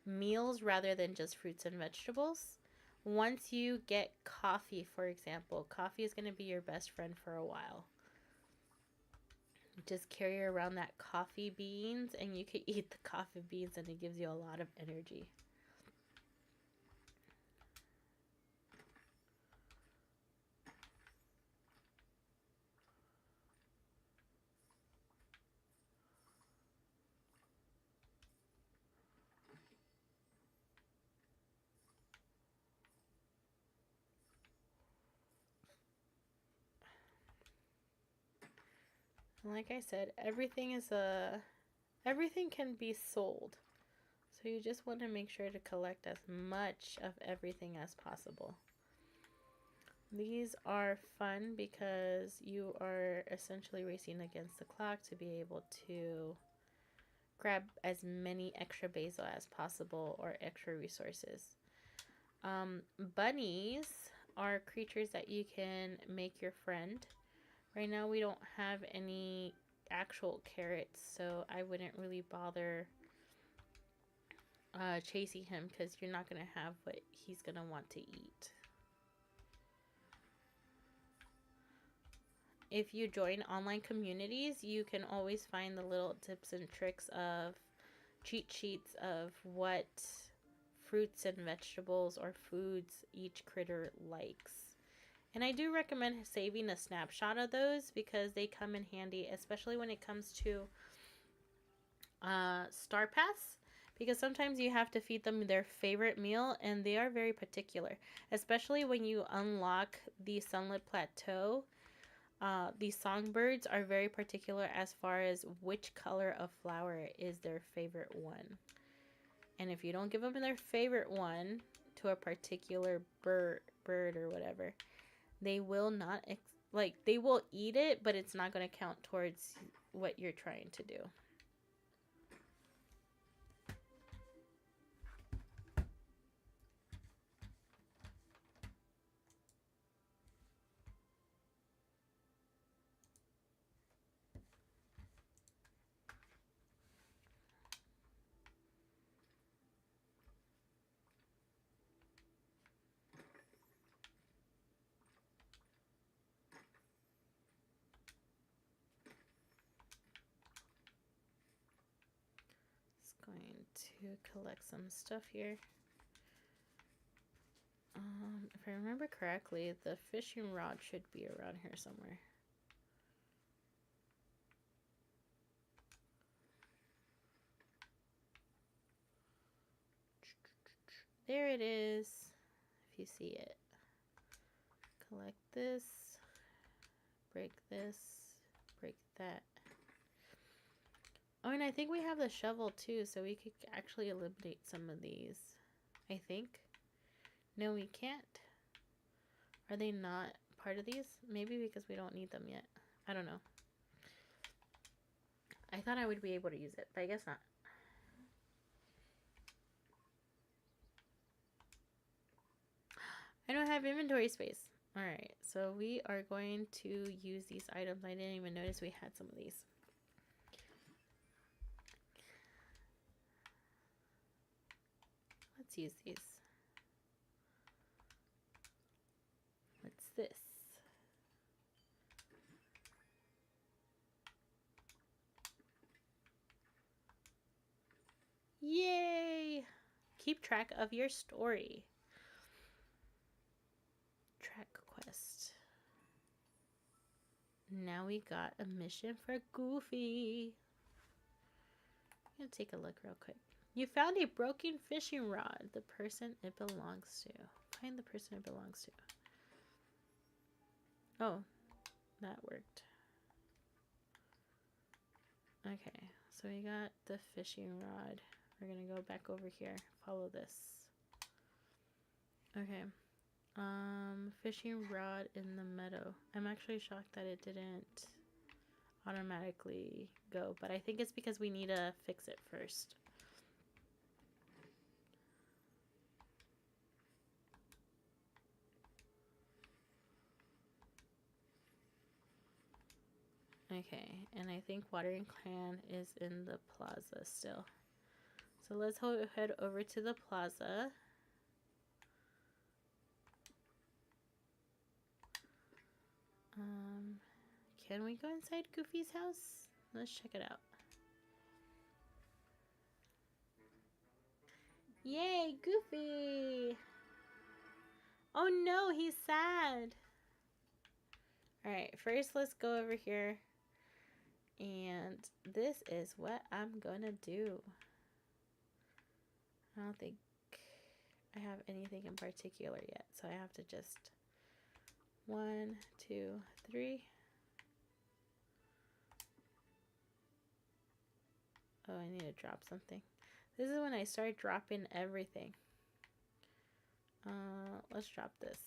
meals rather than just fruits and vegetables. Once you get coffee, for example, coffee is going to be your best friend for a while. Just carry around that coffee beans and you can eat the coffee beans and it gives you a lot of energy. Like I said, everything can be sold. So you just want to make sure to collect as much of everything as possible. These are fun because you are essentially racing against the clock to be able to grab as many extra basil as possible or extra resources. Bunnies are creatures that you can make your friend. Right now we don't have any actual carrots, so I wouldn't really bother chasing him because you're not going to have what he's going to want to eat. If you join online communities, you can always find the little tips and tricks of cheat sheets of what fruits and vegetables or foods each critter likes. And I do recommend saving a snapshot of those because they come in handy, especially when it comes to Star Pass, because sometimes you have to feed them their favorite meal and they are very particular, especially when you unlock the Sunlit Plateau. These songbirds are very particular as far as which color of flower is their favorite one. And if you don't give them their favorite one to a particular bird or whatever, they will not, they will eat it, but it's not going to count towards what you're trying to do. collect some stuff here. If I remember correctly, the fishing rod should be around here somewhere. There it is, if you see it. Collect this, break this, break that. Oh, and I think we have the shovel too, so we could actually eliminate some of these. I think. No, we can't. Are they not part of these? Maybe because we don't need them yet. I don't know. I thought I would be able to use it, but I guess not. I don't have inventory space. Alright, so we are going to use these items. I didn't even notice we had some of these. Let's use these. What's this? Yay! Keep track of your story. Track quest. Now we got a mission for Goofy. I'm gonna take a look real quick. You found a broken fishing rod. The person it belongs to. Find the person it belongs to. Oh, that worked. Okay, so we got the fishing rod. We're gonna go back over here. Follow this. Okay. Fishing rod in the meadow. I'm actually shocked that it didn't automatically go, but I think it's because we need to fix it first. Okay, and I think watering can is in the plaza still. So let's head over to the plaza. Can we go inside Goofy's house? Let's check it out. Yay, Goofy! Oh no, he's sad. Alright, first let's go over here. And this is what I'm gonna do. I don't think I have anything in particular yet, so I have to just 1, 2, 3. Oh, I need to drop something. This is when I start dropping everything. Let's drop this.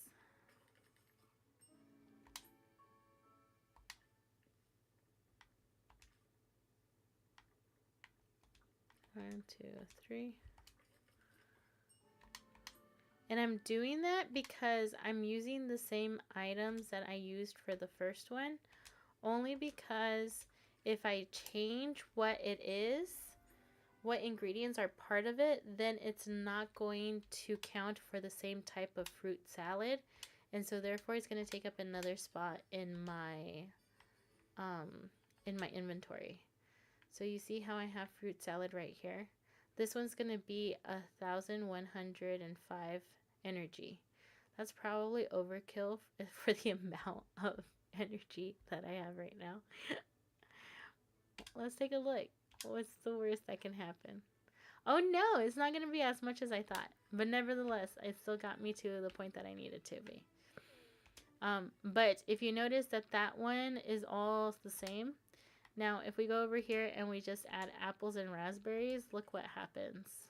One, 2, 3. And I'm doing that because I'm using the same items that I used for the first one. Only because if I change what it is, what ingredients are part of it, then it's not going to count for the same type of fruit salad. And so therefore it's going to take up another spot in my inventory. So you see how I have fruit salad right here? This one's going to be 1,105 energy. That's probably overkill for the amount of energy that I have right now. Let's take a look. What's the worst that can happen? Oh no, it's not going to be as much as I thought. But nevertheless, it still got me to the point that I needed to be. But if you notice that one is all the same. Now, if we go over here and we just add apples and raspberries, look what happens.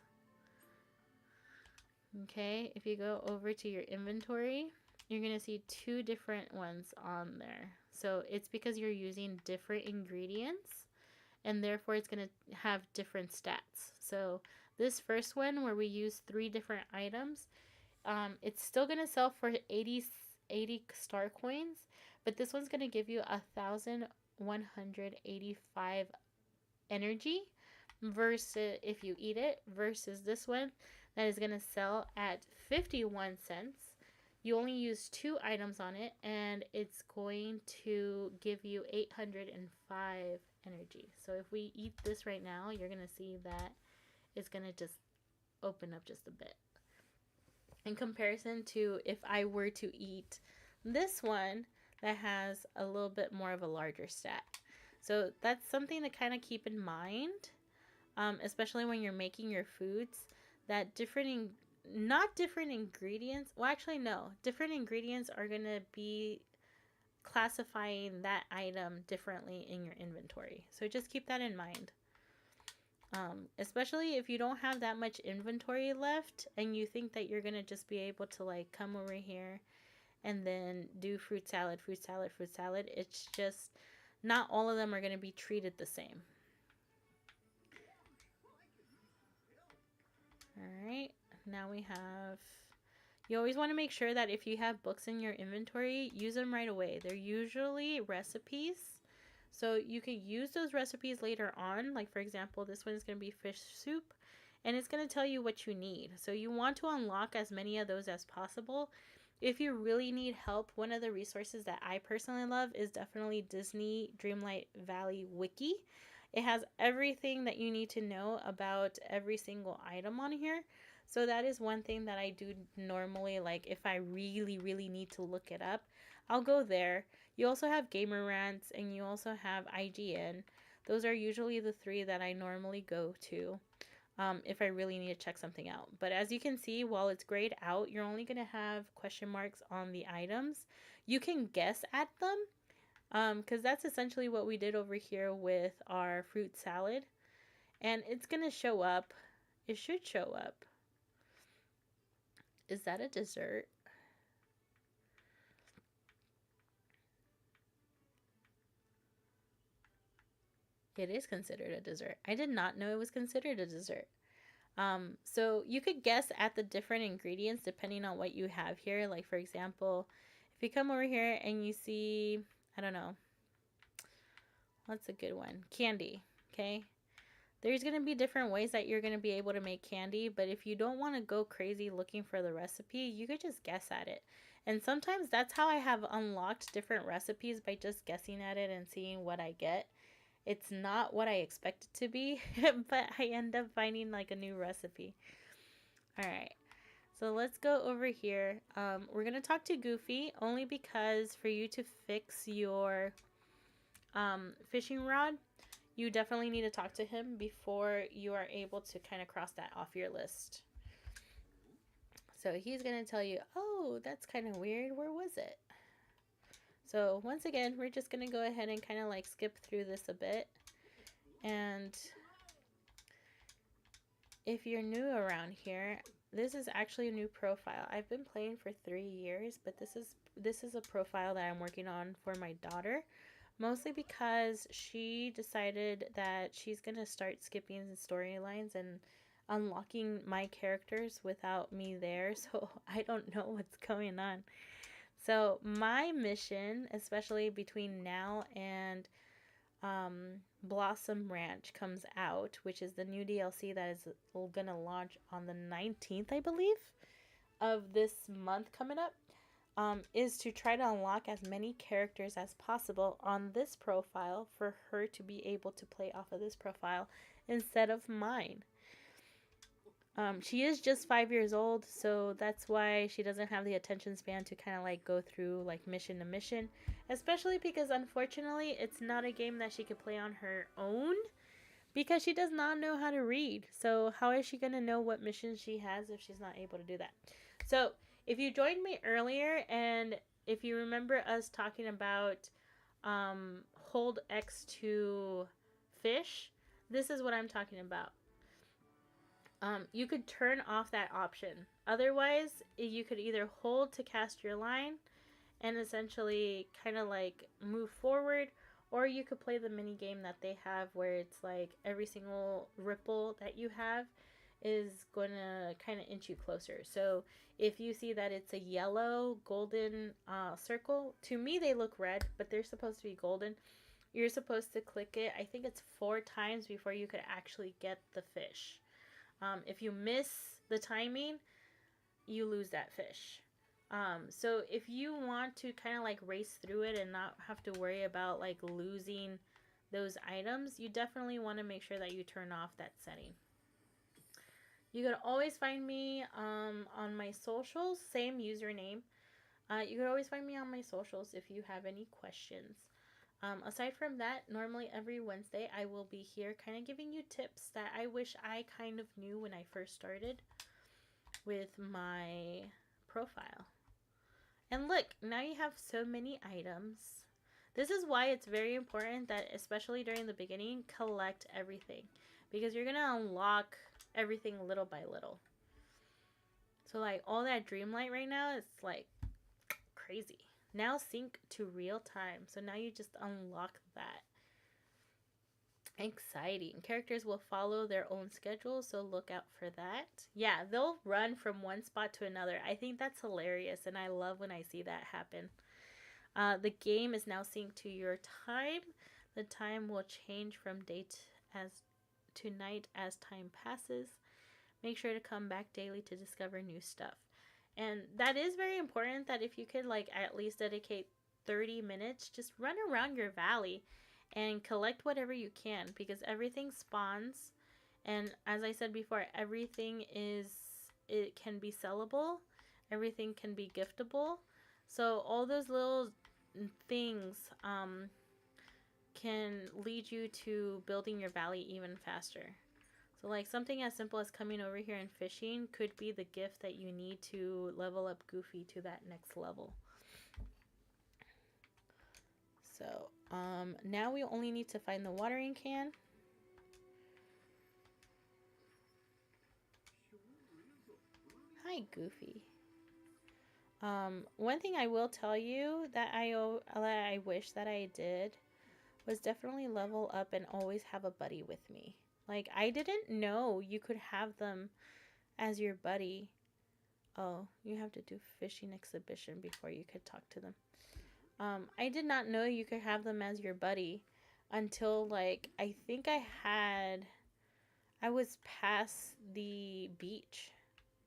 Okay, if you go over to your inventory, you're going to see 2 different ones on there. So it's because you're using different ingredients, and therefore it's going to have different stats. So this first one where we use 3 different items, it's still going to sell for 80 star coins, but this one's going to give you 1,185 energy versus if you eat it, versus this one that is going to sell at 51 cents. You only use 2 items on it, and it's going to give you 805 energy. So if we eat this right now, you're going to see that it's going to just open up just a bit. In comparison to if I were to eat this one that has a little bit more of a larger stat. So that's something to kind of keep in mind, especially when you're making your foods, that not different ingredients. Well, actually, no. Different ingredients are going to be classifying that item differently in your inventory. So just keep that in mind. Especially if you don't have that much inventory left and you think that you're going to just be able to like come over here and then do fruit salad, fruit salad, fruit salad. It's just not all of them are going to be treated the same. Alright, now we have... You always want to make sure that if you have books in your inventory, use them right away. They're usually recipes. So you could use those recipes later on. Like for example, this one is going to be fish soup. And it's going to tell you what you need. So you want to unlock as many of those as possible. If you really need help, one of the resources that I personally love is definitely Disney Dreamlight Valley Wiki. It has everything that you need to know about every single item on here. So that is one thing that I do normally, like if I really, really need to look it up, I'll go there. You also have Gamer Rants and you also have IGN. Those are usually the three that I normally go to if I really need to check something out. But as you can see, while it's grayed out, you're only going to have question marks on the items. You can guess at them because that's essentially what we did over here with our fruit salad. And it's going to show up. It should show up. Is that a dessert? It is considered a dessert. I did not know it was considered a dessert. So you could guess at the different ingredients depending on what you have here. Like for example, if you come over here and you see, I don't know, what's a good one? Candy, okay? There's going to be different ways that you're going to be able to make candy, but if you don't want to go crazy looking for the recipe, you could just guess at it. And sometimes that's how I have unlocked different recipes, by just guessing at it and seeing what I get. It's not what I expect it to be, but I end up finding like a new recipe. Alright, so let's go over here. We're going to talk to Goofy, only because for you to fix your fishing rod, you definitely need to talk to him before you are able to kind of cross that off your list. So he's going to tell you, oh, that's kind of weird. Where was it? So once again, we're just going to go ahead and kind of like skip through this a bit. And if you're new around here, this is actually a new profile. I've been playing for 3 years, but this is a profile that I'm working on for my daughter. Mostly because she decided that she's going to start skipping storylines and unlocking my characters without me there. So I don't know what's going on. So my mission, especially between now and Blossom Ranch comes out, which is the new DLC that is going to launch on the 19th, I believe, of this month coming up. Is to try to unlock as many characters as possible on this profile for her to be able to play off of this profile instead of mine. She is just 5 years old, so that's why she doesn't have the attention span to kind of like go through like mission to mission, especially because unfortunately it's not a game that she could play on her own because she does not know how to read. So how is she going to know what missions she has if she's not able to do that? So if you joined me earlier, and if you remember us talking about hold X to fish, this is what I'm talking about. You could turn off that option. Otherwise, you could either hold to cast your line and essentially kind of like move forward, or you could play the mini game that they have where it's like every single ripple that you have is going to kind of inch you closer. So if you see that it's a yellow golden circle, to me they look red, but they're supposed to be golden. You're supposed to click it, I think it's 4 times before you could actually get the fish. If you miss the timing, you lose that fish. So if you want to kind of like race through it and not have to worry about like losing those items, you definitely want to make sure that you turn off that setting. You can always find me on my socials, same username. You can always find me on my socials if you have any questions. Aside from that, normally every Wednesday I will be here kind of giving you tips that I wish I kind of knew when I first started with my profile. And look, now you have so many items. This is why it's very important that, especially during the beginning, collect everything. Because you're going to unlock everything little by little. So, like, all that Dreamlight right now is, like, crazy. Now sync to real time. So now you just unlock that. Exciting. Characters will follow their own schedule, so look out for that. Yeah, they'll run from one spot to another. I think that's hilarious, and I love when I see that happen. The game is now synced to your time. The time will change from date as to night as time passes. Make sure to come back daily to discover new stuff. And that is very important, that if you could like at least dedicate 30 minutes, just run around your valley and collect whatever you can, because everything spawns. And as I said before, everything it can be sellable, everything can be giftable. So all those little things can lead you to building your valley even faster. So like something as simple as coming over here and fishing could be the gift that you need to level up Goofy to that next level. So now we only need to find the watering can. Hi, Goofy. One thing I will tell you that I wish that I did was definitely level up and always have a buddy with me. Like, I didn't know you could have them as your buddy. Oh, you have to do fishing exhibition before you could talk to them. I did not know you could have them as your buddy until, like, I think I was past the beach,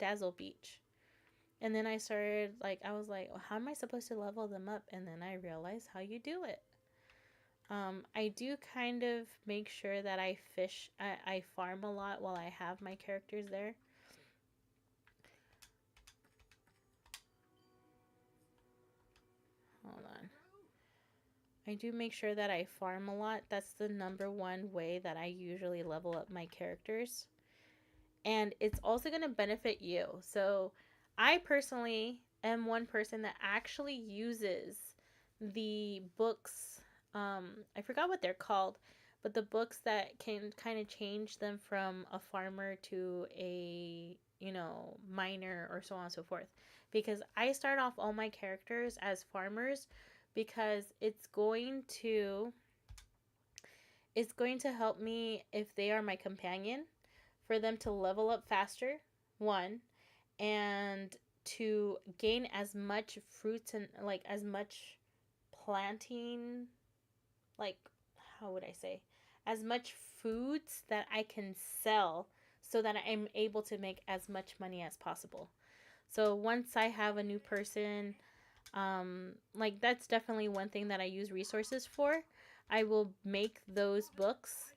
Dazzle Beach. And then I started, like, I was like, well, how am I supposed to level them up? And then I realized how you do it. I do kind of make sure that I farm a lot while I have my characters there. Hold on. I do make sure that I farm a lot. That's the number one way that I usually level up my characters. And it's also going to benefit you. So I personally am one person that actually uses the books. I forgot what they're called, but the books that can kind of change them from a farmer to a, miner or so on and so forth. Because I start off all my characters as farmers, because it's going to help me if they are my companion, for them to level up faster, one, and to gain as much fruits and like as much planting, like, how would I say, as much foods that I can sell, so that I'm able to make as much money as possible. So once I have a new person, like, that's definitely one thing that I use resources for. I will make those books.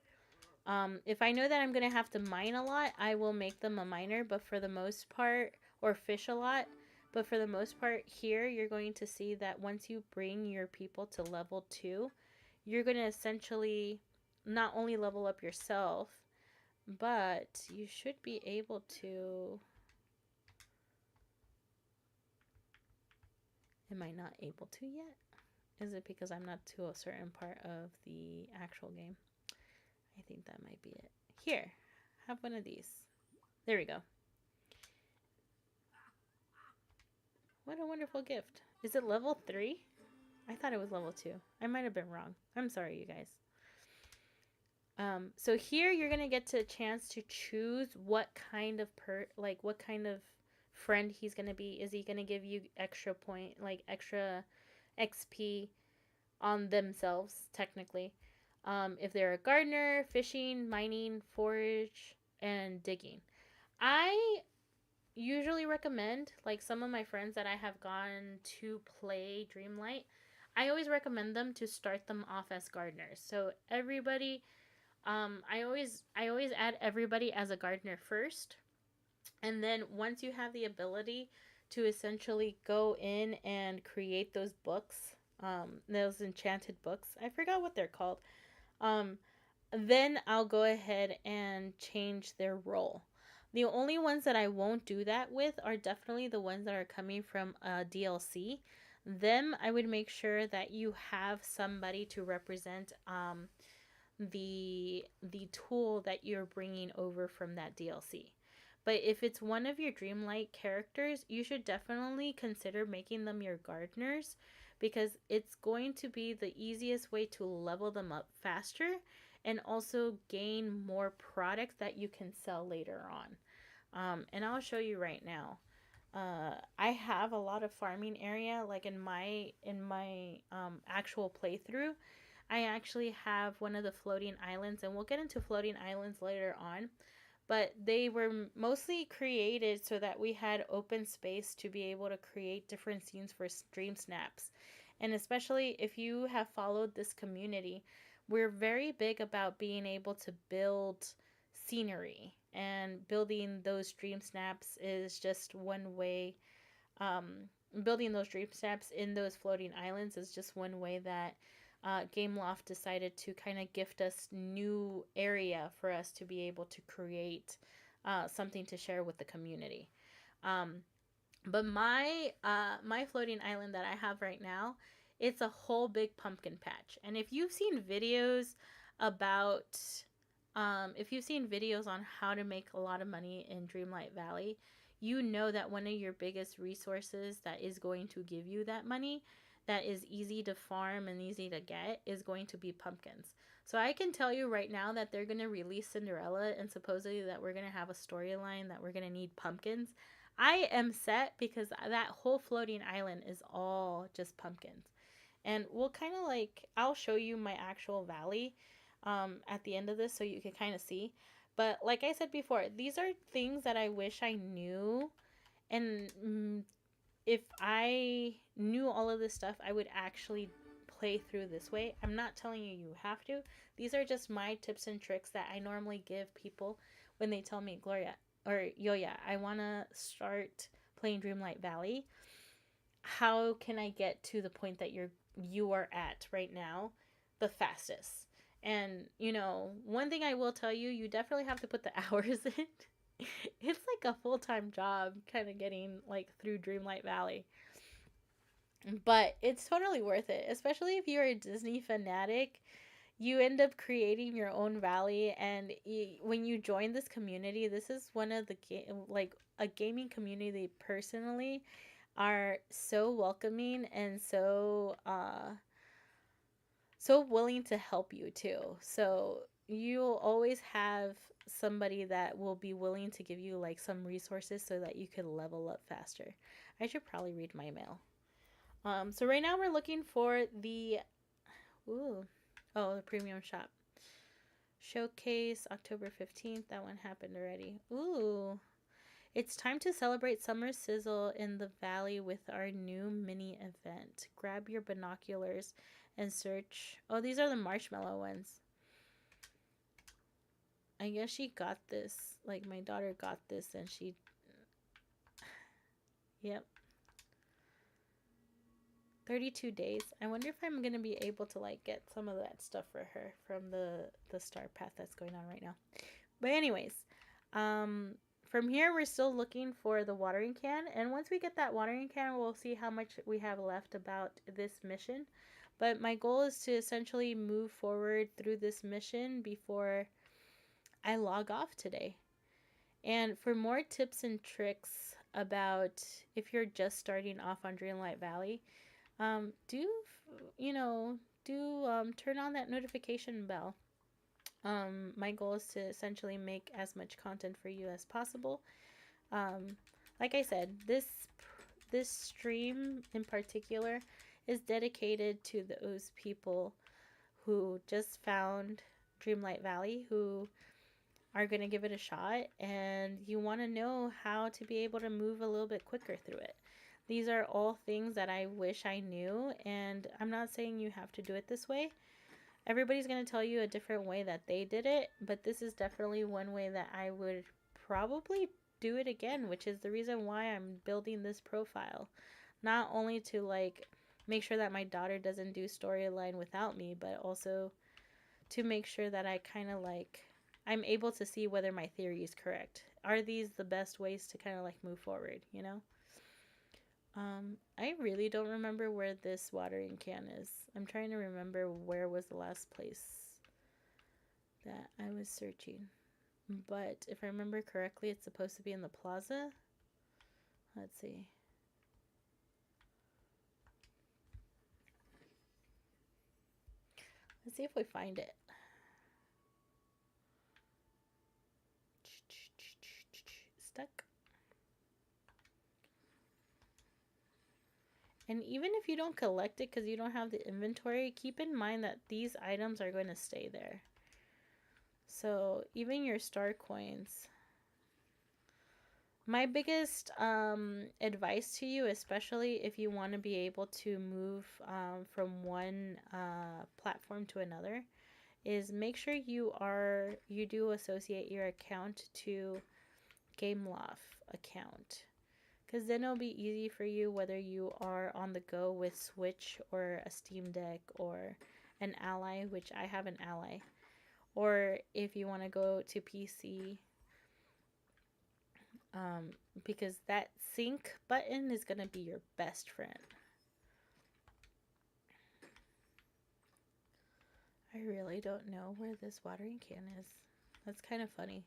If I know that I'm going to have to mine a lot, I will make them a miner, but for the most part, or fish a lot. But for the most part here, you're going to see that once you bring your people to level 2, you're going to essentially not only level up yourself, but you should be able to... Am I not able to yet? Is it because I'm not to a certain part of the actual game? I think that might be it. Here, have one of these. There we go. What a wonderful gift. Is it level 3? I thought it was level 2. I might have been wrong. I'm sorry, you guys. So here you're going to get to a chance to choose what kind of what kind of friend he's going to be. Is he going to give you extra extra XP on themselves, technically? If they're a gardener, fishing, mining, forage, and digging. I usually recommend, like, some of my friends that I have gone to play Dreamlight, I always recommend them to start them off as gardeners. So everybody, I always add everybody as a gardener first. And then once you have the ability to essentially go in and create those books, those enchanted books, I forgot what they're called, um, then I'll go ahead and change their role. The only ones that I won't do that with are definitely the ones that are coming from DLC. Them, I would make sure that you have somebody to represent the tool that you're bringing over from that DLC. But if it's one of your Dreamlight characters, you should definitely consider making them your gardeners, because it's going to be the easiest way to level them up faster and also gain more products that you can sell later on. And I'll show you right now. I have a lot of farming area, like in my actual playthrough. I actually have one of the floating islands, and we'll get into floating islands later on. But they were mostly created so that we had open space to be able to create different scenes for stream snaps. And especially if you have followed this community, we're very big about being able to build scenery. And building those dream snaps is just one way. Building those dream snaps in those floating islands is just one way that Gameloft decided to kind of gift us new area for us to be able to create something to share with the community. Um, but my floating island that I have right now, it's a whole big pumpkin patch. And about if you've seen videos on how to make a lot of money in Dreamlight Valley, you know that one of your biggest resources that is going to give you that money, that is easy to farm and easy to get, is going to be pumpkins. So I can tell you right now that they're going to release Cinderella, and supposedly that we're going to have a storyline that we're going to need pumpkins. I am set because that whole floating island is all just pumpkins. And we'll kind of like, I'll show you my actual valley at the end of this so you can kind of see. But like I said before, these are things that I wish I knew. And if I knew all of this stuff, I would actually play through this way. I'm not telling you you have to. These are just my tips and tricks that I normally give people when they tell me, Gloria or Yoya, I want to start playing Dreamlight Valley. How can I get to the point that you are at right now the fastest? And one thing I will tell you, you definitely have to put the hours in. It's like a full-time job kind of getting like through Dreamlight Valley. But it's totally worth it, especially if you're a Disney fanatic. You end up creating your own valley, and when you join this community, this is one of the like a gaming community personally are so welcoming and so willing to help you too. So you'll always have somebody that will be willing to give you like some resources so that you could level up faster. I should probably read my mail. So right now we're looking for the ooh, the premium shop. Showcase October 15th. That one happened already. Ooh. It's time to celebrate summer sizzle in the valley with our new mini event. Grab your binoculars and search. Oh, these are the marshmallow ones. I guess she got this. Like, my daughter got this and she. Yep. 32 days. I wonder if I'm going to be able to, like, get some of that stuff for her from the star path that's going on right now. But, anyways. From here, we're still looking for the watering can. And once we get that watering can, we'll see how much we have left about this mission. But my goal is to essentially move forward through this mission before I log off today. And for more tips and tricks about if you're just starting off on Dreamlight Valley, do turn on that notification bell. My goal is to essentially make as much content for you as possible. Like I said, this stream in particular is dedicated to those people who just found Dreamlight Valley, who are going to give it a shot, and you want to know how to be able to move a little bit quicker through it. These are all things that I wish I knew, and I'm not saying you have to do it this way. Everybody's going to tell you a different way that they did it, but this is definitely one way that I would probably do it again, which is the reason why I'm building this profile. Not only to like make sure that my daughter doesn't do storyline without me, but also to make sure that I kind of like I'm able to see whether my theory is correct. Are these the best ways to kind of like move forward, you know? I really don't remember where this watering can is. I'm trying to remember where was the last place that I was searching. But if I remember correctly, it's supposed to be in the plaza. Let's see. Let's see if we find it. Stuck. And even if you don't collect it because you don't have the inventory, keep in mind that these items are going to stay there. So even your star coins. My biggest advice to you, especially if you want to be able to move from one platform to another, is make sure you do associate your account to Gameloft account, because then it'll be easy for you whether you are on the go with Switch or a Steam Deck or an Ally, which I have an Ally, or if you want to go to PC, because that sync button is going to be your best friend. I really don't know where this watering can is. That's kind of funny.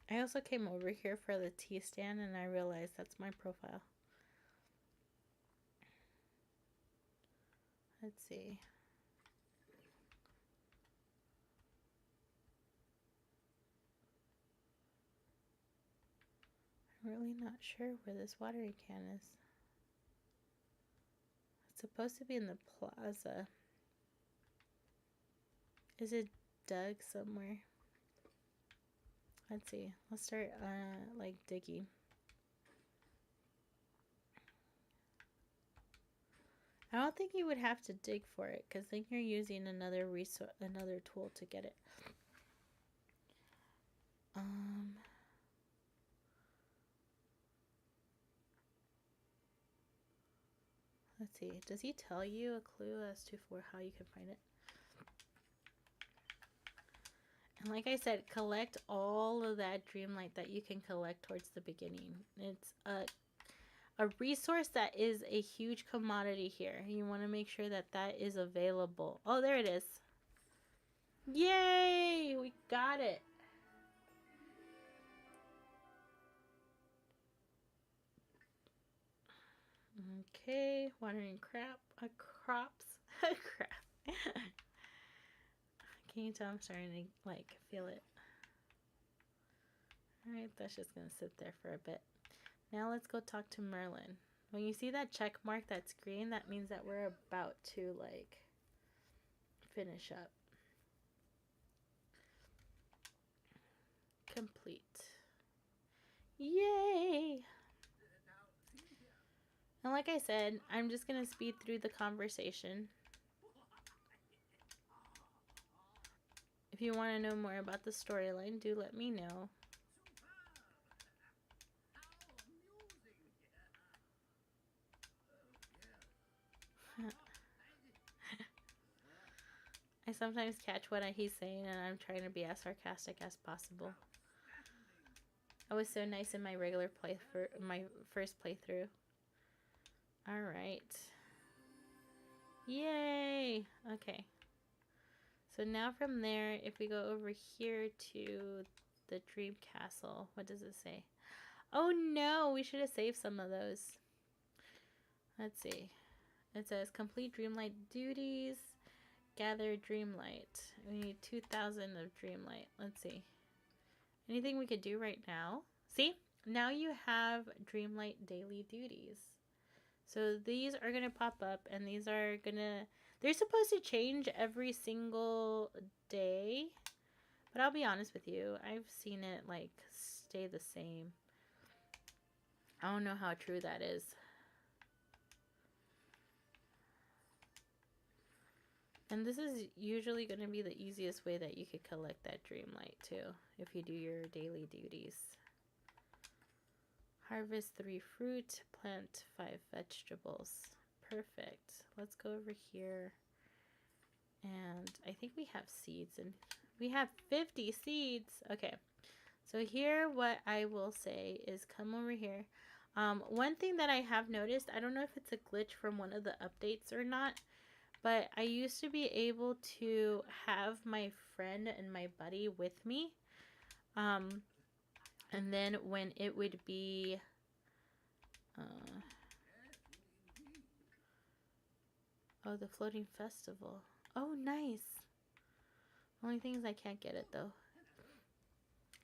I also came over here for the tea stand and I realized that's my profile. Let's see. I'm really not sure where this watering can is. It's supposed to be in the plaza. Is it dug somewhere? Let's see. Let's start like digging. I don't think you would have to dig for it because then you're using another resource, another tool to get it. Let's see. Does he tell you a clue as to for how you can find it? And like I said, collect all of that Dreamlight that you can collect towards the beginning. It's a resource that is a huge commodity here. You want to make sure that that is available. Oh, there it is. Yay! We got it. Okay, watering crops. Crap. Can you tell I'm starting to like feel it? Alright, that's just gonna sit there for a bit. Now let's go talk to Merlin. When you see that check mark that's green, that means that we're about to like finish up. Complete. Yay! And like I said, I'm just gonna speed through the conversation. If you want to know more about the storyline, do let me know. I sometimes catch what he's saying and I'm trying to be as sarcastic as possible. I was so nice in my regular my first playthrough. Alright. Yay! Okay. So now from there, if we go over here to the Dream Castle, what does it say? Oh no, we should have saved some of those. Let's see. It says complete Dreamlight duties. Gather Dreamlight. We need 2,000 of Dreamlight. Let's see. Anything we could do right now? See? Now you have Dreamlight daily duties. So these are going to pop up, and these are going to, they're supposed to change every single day. But I'll be honest with you, I've seen it like stay the same. I don't know how true that is. And this is usually going to be the easiest way that you could collect that Dreamlight too, if you do your daily duties. Harvest 3 fruit, plant 5 vegetables. Perfect. Let's go over here. And I think we have seeds, and we have 50 seeds. Okay. So here, what I will say is come over here. One thing that I have noticed, I don't know if it's a glitch from one of the updates or not, but I used to be able to have my friend and my buddy with me. And then when it would be... oh, the floating festival. Oh, nice. Only thing is I can't get it, though.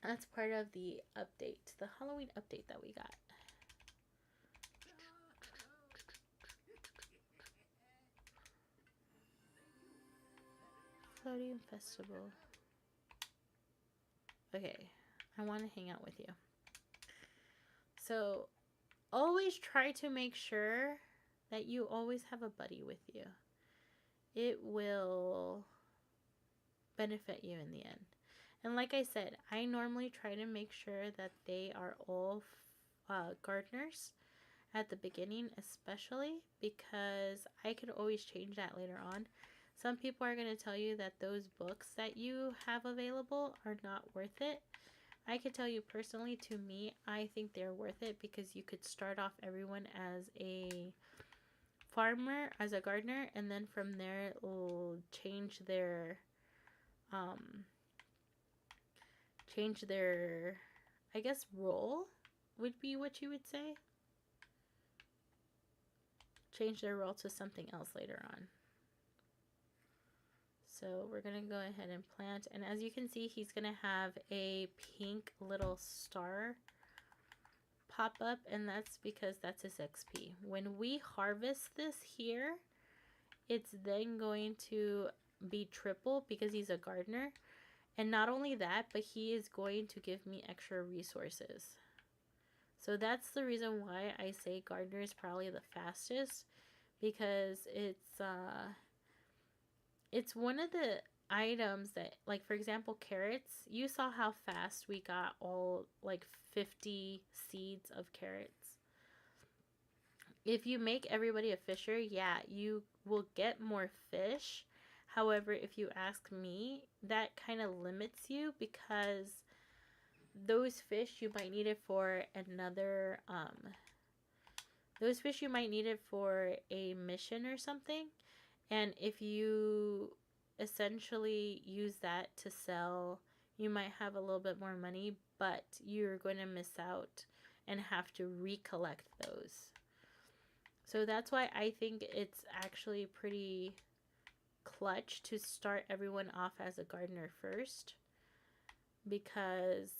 That's part of the update. The Halloween update that we got. Floating festival. Okay. I want to hang out with you. So, always try to make sure that you always have a buddy with you. It will benefit you in the end. And like I said, I normally try to make sure that they are all gardeners at the beginning, especially because I could always change that later on. Some people are going to tell you that those books that you have available are not worth it. I can tell you personally, to me, I think they're worth it because you could start off everyone as a farmer, as a gardener, and then from there it will change their I guess role would be what you would say. Change their role to something else later on. So we're going to go ahead and plant. And as you can see, he's going to have a pink little star pop up. And that's because that's his XP. When we harvest this here, it's then going to be triple because he's a gardener. And not only that, but he is going to give me extra resources. So that's the reason why I say gardener is probably the fastest. Because it's one of the items that, like, for example, carrots. You saw how fast we got all, like, 50 seeds of carrots. If you make everybody a fisher, yeah, you will get more fish. However, if you ask me, that kind of limits you because those fish you might need it for another, those fish you might need it for a mission or something. And if you essentially use that to sell, you might have a little bit more money, but you're going to miss out and have to recollect those. So that's why I think it's actually pretty clutch to start everyone off as a gardener first, because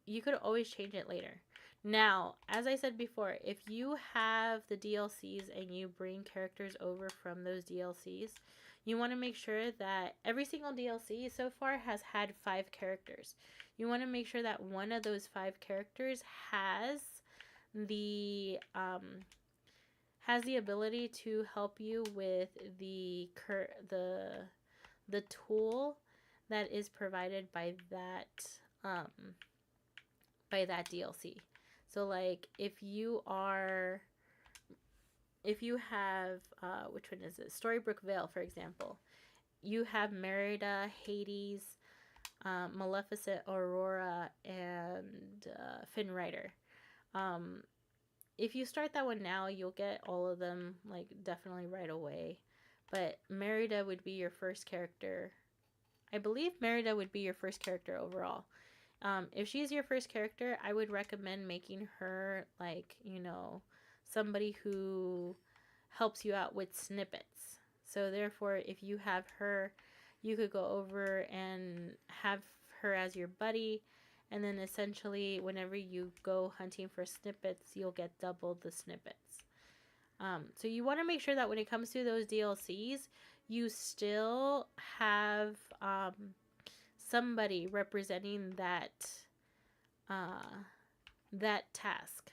you could always change it later. Now, as I said before, if you have the DLCs and you bring characters over from those DLCs, you want to make sure that every single DLC so far has had 5 characters. You want to make sure that one of those 5 characters has the ability to help you with the tool that is provided by that DLC. So, like, if you have, which one is it? Storybrooke Vale, for example. You have Merida, Hades, Maleficent, Aurora, and Finn Rider. If you start that one now, you'll get all of them, like, definitely right away. But Merida would be your first character. I believe Merida would be your first character overall. If she's your first character, I would recommend making her, like, you know, somebody who helps you out with snippets. So therefore, if you have her, you could go over and have her as your buddy, and then essentially whenever you go hunting for snippets, you'll get double the snippets. So you want to make sure that when it comes to those DLCs, you still have somebody representing uh, that task.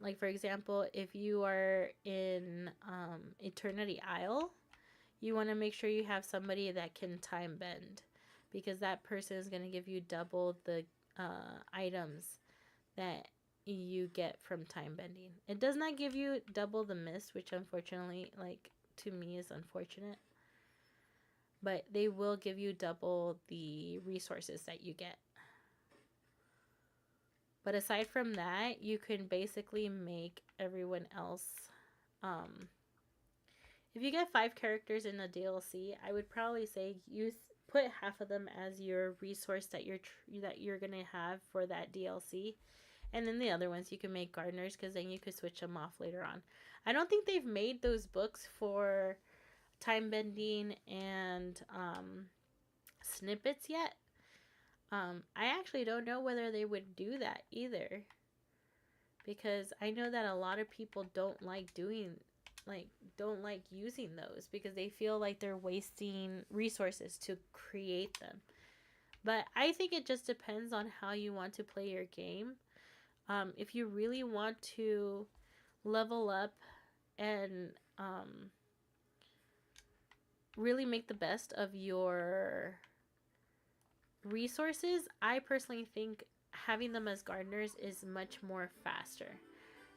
Like for example, if you are in Eternity Isle, you want to make sure you have somebody that can time bend, because that person is going to give you double the items that you get from time bending. It does not give you double the mist, which unfortunately, like, to me is unfortunate. But they will give you double the resources that you get. But aside from that, you can basically make everyone else. If you get 5 characters in a DLC, I would probably say you put half of them as your resource that you're gonna have for that DLC, and then the other ones you can make gardeners, because then you could switch them off later on. I don't think they've made those books for time bending and snippets yet. I actually don't know whether they would do that either, because I know that a lot of people don't like using those, because they feel like they're wasting resources to create them. But I think it just depends on how you want to play your game. If you really want to level up and really make the best of your resources, I personally think having them as gardeners is much more faster.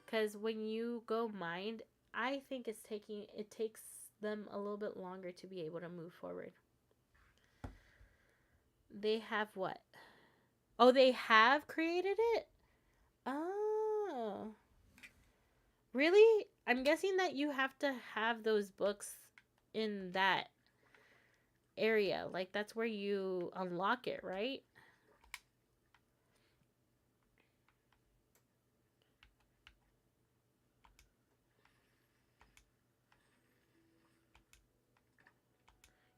Because when you go mine, I think it takes them a little bit longer to be able to move forward. They have what? Oh, they have created it? Oh. Really? I'm guessing that you have to have those books in that area. Like, that's where you unlock it, right?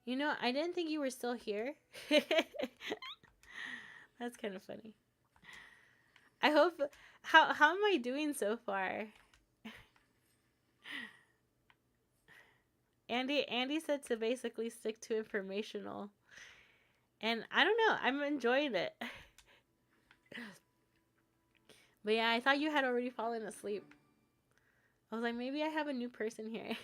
You know, I didn't think you were still here. That's kind of funny. I hope... How am I doing so far? Andy said to basically stick to informational. And I don't know, I'm enjoying it. But yeah, I thought you had already fallen asleep. I was like, maybe I have a new person here.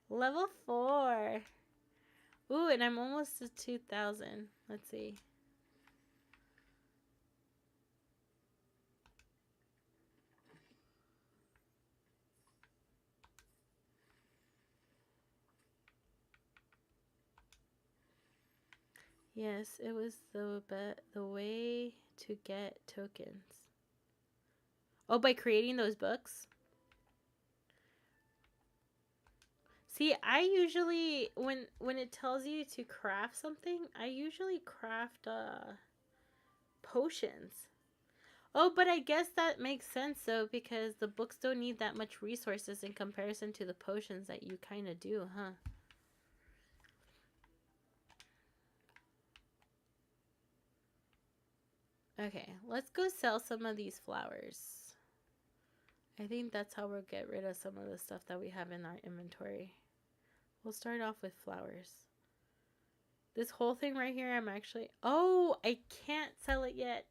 Level 4. Ooh, and I'm almost to 2,000. Let's see. Yes, it was the way to get tokens. Oh, by creating those books? See, I usually when it tells you to craft something, I usually craft potions. Oh, but I guess that makes sense though, because the books don't need that much resources in comparison to the potions that you kind of do, huh? Okay, let's go sell some of these flowers. I think that's how we'll get rid of some of the stuff that we have in our inventory. We'll start off with flowers. This whole thing right here, I'm actually... Oh, I can't sell it yet.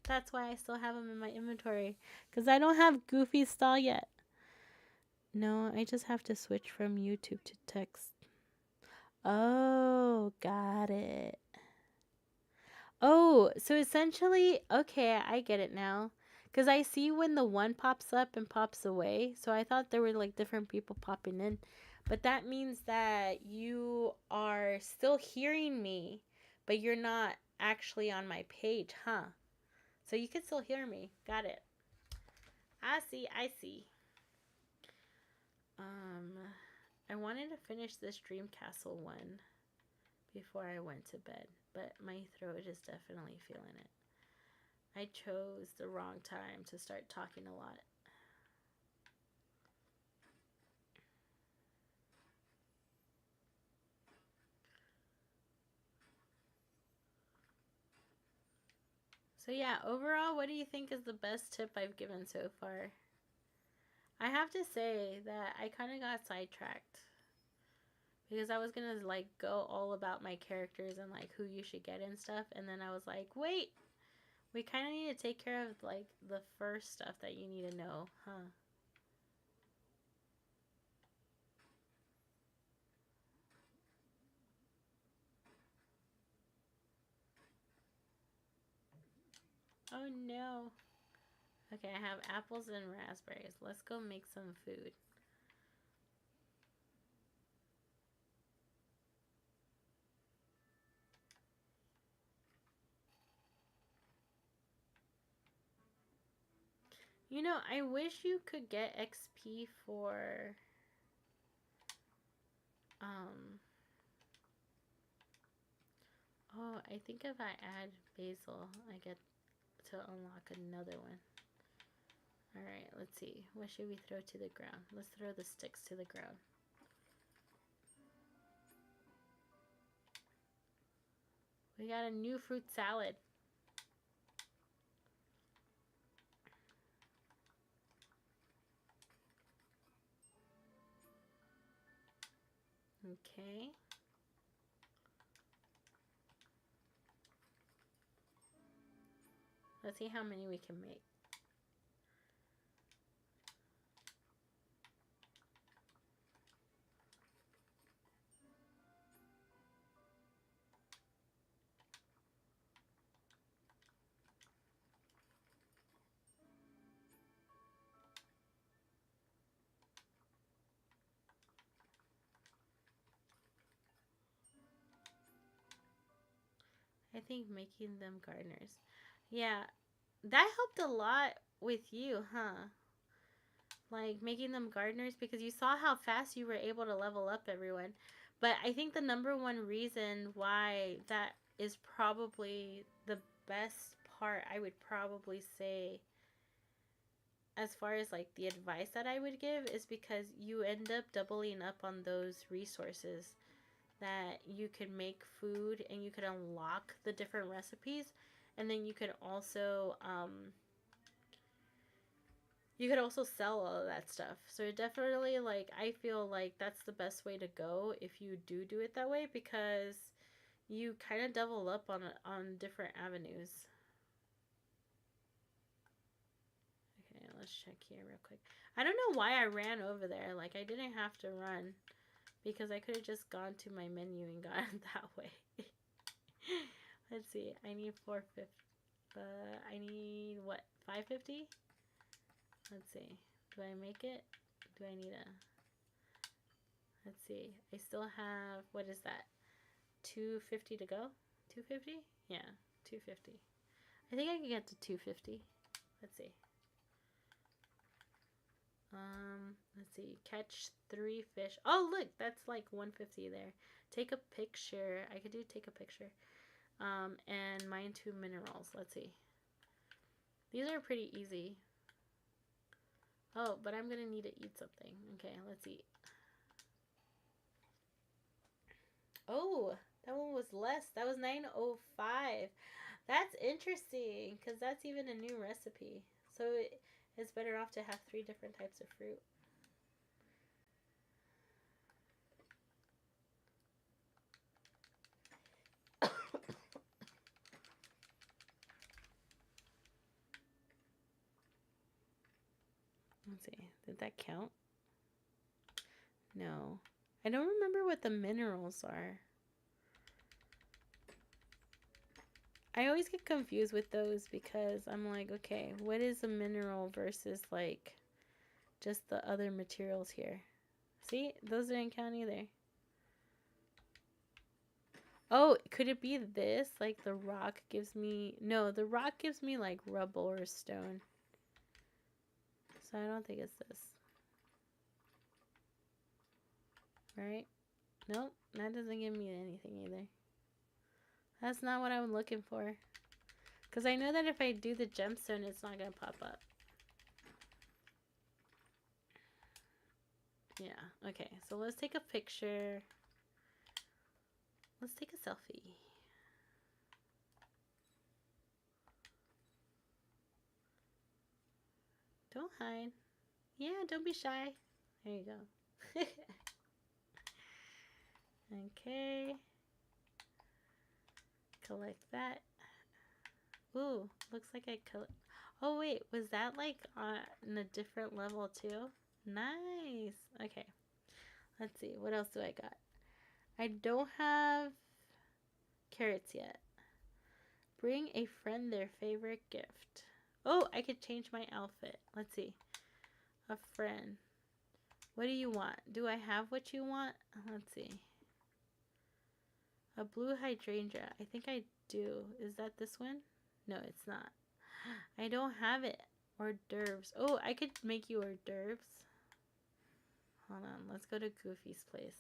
That's why I still have them in my inventory. Because I don't have Goofy's stall yet. No, I just have to switch from YouTube to text. Oh, got it. Oh, so essentially, okay, I get it now. Because I see when the one pops up and pops away. So I thought there were like different people popping in. But that means that you are still hearing me, but you're not actually on my page, huh? So you can still hear me. Got it. I see, I see. I wanted to finish this Dream Castle one before I went to bed, but my throat is definitely feeling it. I chose the wrong time to start talking a lot. So yeah, overall, what do you think is the best tip I've given so far? I have to say that I kind of got sidetracked because I was gonna like go all about my characters and like who you should get and stuff, and then I was like, wait, we kind of need to take care of like the first stuff that you need to know, huh? Oh no. Okay, I have apples and raspberries. Let's go make some food. You know, I wish you could get XP for um oh, I think if I add basil, I get to unlock another one. Alright, let's see. What should we throw to the ground? Let's throw the sticks to the ground. We got a new fruit salad. Okay. Let's see how many we can make. I think making them gardeners. Yeah, that helped a lot with you, huh? Like making them gardeners because you saw how fast you were able to level up everyone. But I think the number one reason why that is probably the best part, I would probably say, as far as like the advice that I would give, is because you end up doubling up on those resources that you could make food and you could unlock the different recipes, and then you could also sell all of that stuff. So definitely, like, I feel like that's the best way to go if you do it that way, because you kind of double up on different avenues. Okay, let's check here real quick. I don't know why I ran over there. Like, I didn't have to run because I could have just gone to my menu and gotten that way. Let's see. I need 450. I need what? 550? Let's see. Do I make it? Do I need a... Let's see. I still have... What is that? 250 to go? 250? Yeah, 250. I think I can get to 250. Let's see. Let's see. Catch 3 fish. Oh, look, that's like 150 there. Take a picture. I could do take a picture. And mine 2 minerals. Let's see. These are pretty easy. Oh, but I'm gonna need to eat something. Okay, let's eat. Oh, that one was less. That was 905. That's interesting because that's even a new recipe. So it's better off to have 3 different types of fruit. Let's see. Did that count? No. I don't remember what the minerals are. I always get confused with those because I'm like, okay, what is a mineral versus like just the other materials here? See, those didn't count either. Oh, could it be this? Like the rock gives me... No, the rock gives me like rubble or stone. So I don't think it's this. Right? Nope, that doesn't give me anything either. That's not what I'm looking for. Because I know that if I do the gemstone, it's not going to pop up. Yeah, okay. So let's take a picture. Let's take a selfie. Don't hide. Yeah, don't be shy. There you go. Okay. Collect that. Ooh, looks like I collect. Oh wait, was that like on a different level too? Nice. Okay. Let's see. What else do I got? I don't have carrots yet. Bring a friend their favorite gift. Oh, I could change my outfit. Let's see. A friend. What do you want? Do I have what you want? Let's see. A blue hydrangea. I think I do. Is that this one? No, it's not. I don't have it. Hors d'oeuvres. Oh, I could make you hors d'oeuvres. Hold on. Let's go to Goofy's place.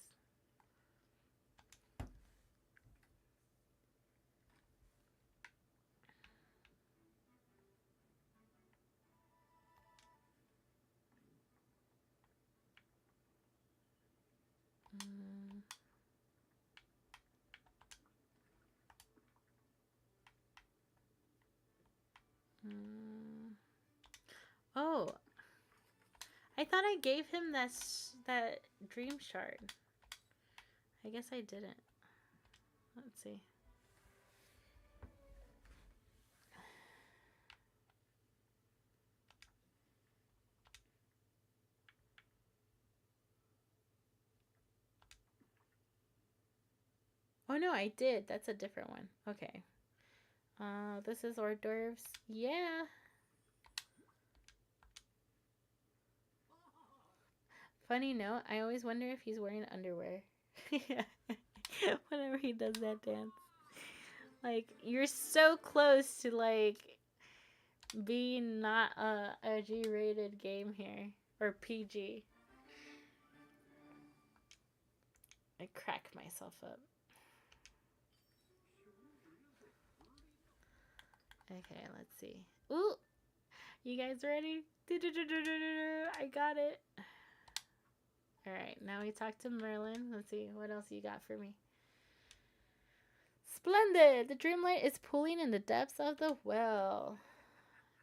Oh, I thought I gave him that dream shard. I guess I didn't. Let's see. Oh no, I did. That's a different one. Okay. This is hors d'oeuvres. Yeah. Funny note, I always wonder if he's wearing underwear. Whenever he does that dance. Like, you're so close to, like, being not a G-rated game here. Or PG. I crack myself up. Okay, let's see. Ooh! You guys ready? I got it. Alright, now we talk to Merlin. Let's see, what else you got for me? Splendid! The Dreamlight is pooling in the depths of the well.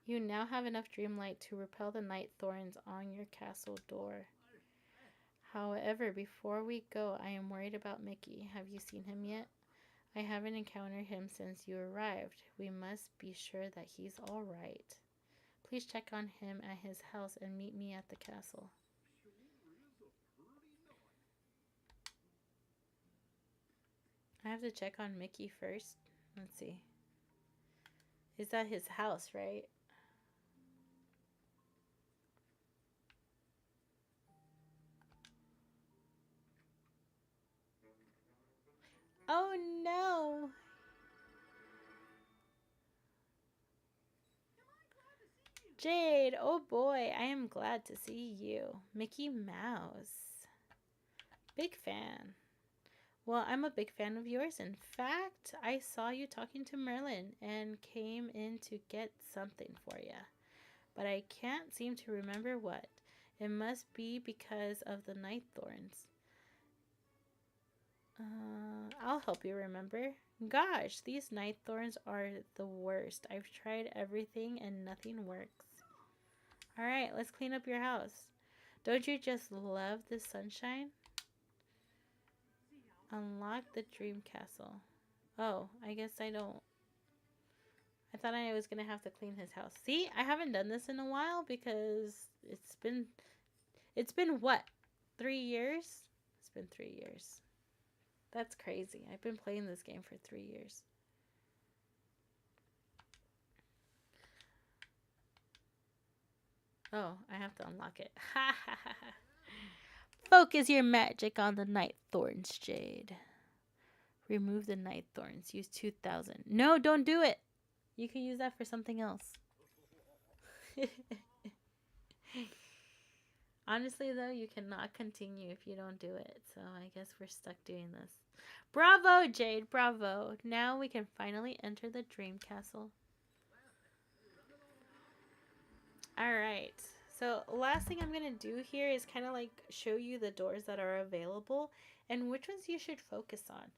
You now have enough Dreamlight to repel the night thorns on your castle door. However, before we go, I am worried about Mickey. Have you seen him yet? I haven't encountered him since you arrived. We must be sure that he's alright. Please check on him at his house and meet me at the castle. I have to check on Mickey first. Let's see. Is that his house, right? Oh no! Jade, oh boy, I am glad to see you. Mickey Mouse. Big fan. Well, I'm a big fan of yours. In fact, I saw you talking to Merlin and came in to get something for you. But I can't seem to remember what. It must be because of the night thorns. I'll help you remember. Gosh, these night thorns are the worst. I've tried everything and nothing works. Alright, let's clean up your house. Don't you just love the sunshine? Unlock the dream castle. Oh, I guess I don't. I thought I was going to have to clean his house. See, I haven't done this in a while because it's been what? 3 years? It's been 3 years. That's crazy. I've been playing this game for 3 years. Oh, I have to unlock it. Ha ha ha ha. Focus your magic on the night thorns, Jade. Remove the night thorns. Use 2,000. No, don't do it. You can use that for something else. Honestly, though, you cannot continue if you don't do it. So I guess we're stuck doing this. Bravo, Jade. Bravo. Now we can finally enter the dream castle. Alright. So last thing I'm going to do here is kind of like show you the doors that are available and which ones you should focus on.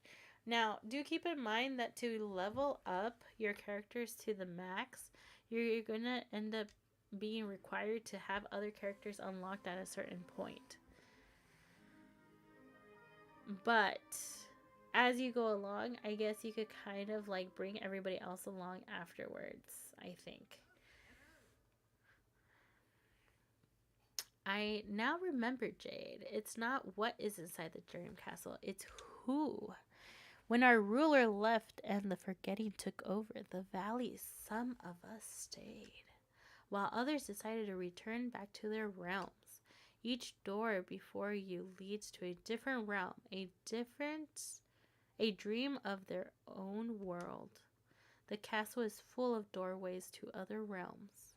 Now, do keep in mind that to level up your characters to the max, you're going to end up being required to have other characters unlocked at a certain point. But as you go along, I guess you could kind of like bring everybody else along afterwards, I think. I now remember, Jade. It's not what is inside the dream castle, it's who. When our ruler left and the forgetting took over the valley, some of us stayed, while others decided to return back to their realms. Each door before you leads to a different realm, a dream of their own world. The castle is full of doorways to other realms.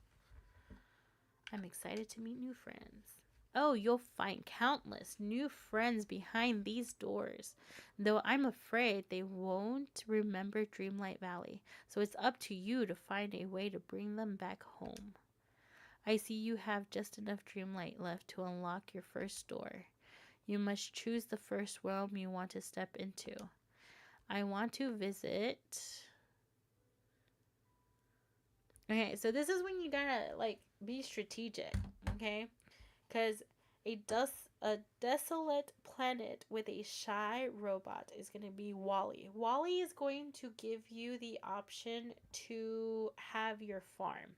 I'm excited to meet new friends. Oh, you'll find countless new friends behind these doors, though I'm afraid they won't remember Dreamlight Valley, so it's up to you to find a way to bring them back home. I see you have just enough Dreamlight left to unlock your first door. You must choose the first realm you want to step into. I want to visit. Okay, so this is when you gotta like be strategic, okay? Because a desolate planet with a shy robot is going to be Wally. Wally is going to give you the option to have your farm.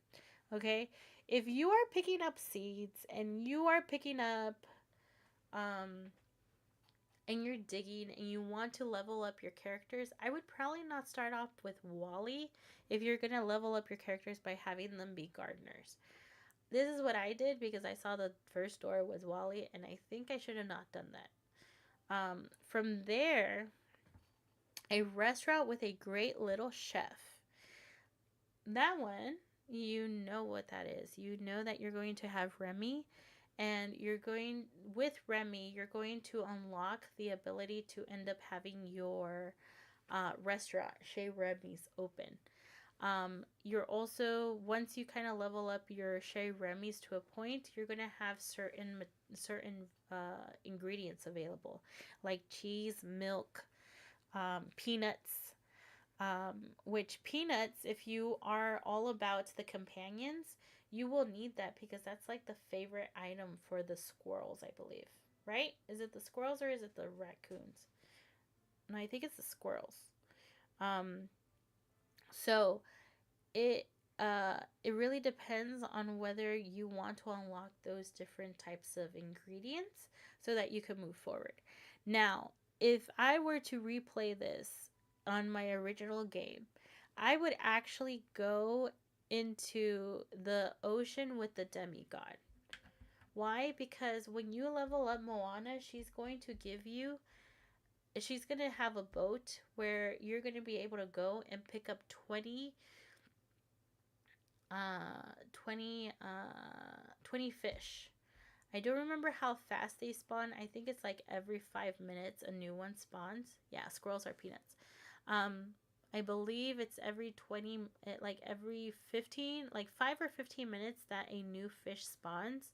Okay? If you are picking up seeds and you are picking up and you're digging and you want to level up your characters, I would probably not start off with Wally if you're going to level up your characters by having them be gardeners. This is what I did because I saw the first door was Wally, and I think I should have not done that. From there, a restaurant with a great little chef. That one, you know what that is. You know that you're going to have Remy, and with Remy, you're going to unlock the ability to end up having your restaurant, Chez Remy's, open. You're also, once you kind of level up your Chez Remy's to a point, you're gonna have certain ingredients available, like cheese, milk, peanuts. Which peanuts, if you are all about the companions, you will need that because that's like the favorite item for the squirrels, I believe. Right? Is it the squirrels or is it the raccoons? No, I think it's the squirrels. Um, so it it really depends on whether you want to unlock those different types of ingredients so that you can move forward. Now, if I were to replay this on my original game, I would actually go into the ocean with the demigod. Why? Because when you level up Moana, she's going to have a boat where you're going to be able to go and pick up 20 fish. I don't remember how fast they spawn. I think it's like every 5 minutes a new one spawns. Yeah, squirrels are peanuts. I believe it's every 20, like every 15, like 5 or 15 minutes that a new fish spawns.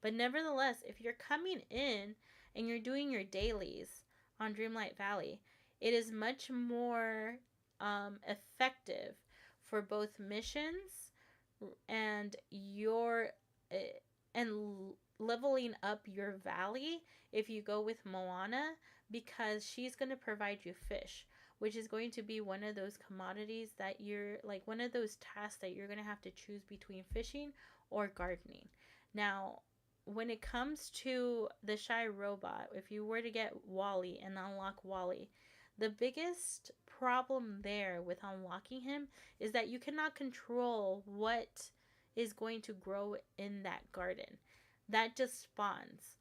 But nevertheless, if you're coming in and you're doing your dailies on Dreamlight Valley, it is much more effective for both missions and your and leveling up your valley if you go with Moana, because she's going to provide you fish, which is going to be one of those commodities that you're like one of those tasks that you're going to have to choose between fishing or gardening. Now, when it comes to the shy robot, if you were to get Wally and unlock Wally, the biggest problem there with unlocking him is that you cannot control what is going to grow in that garden. That just spawns.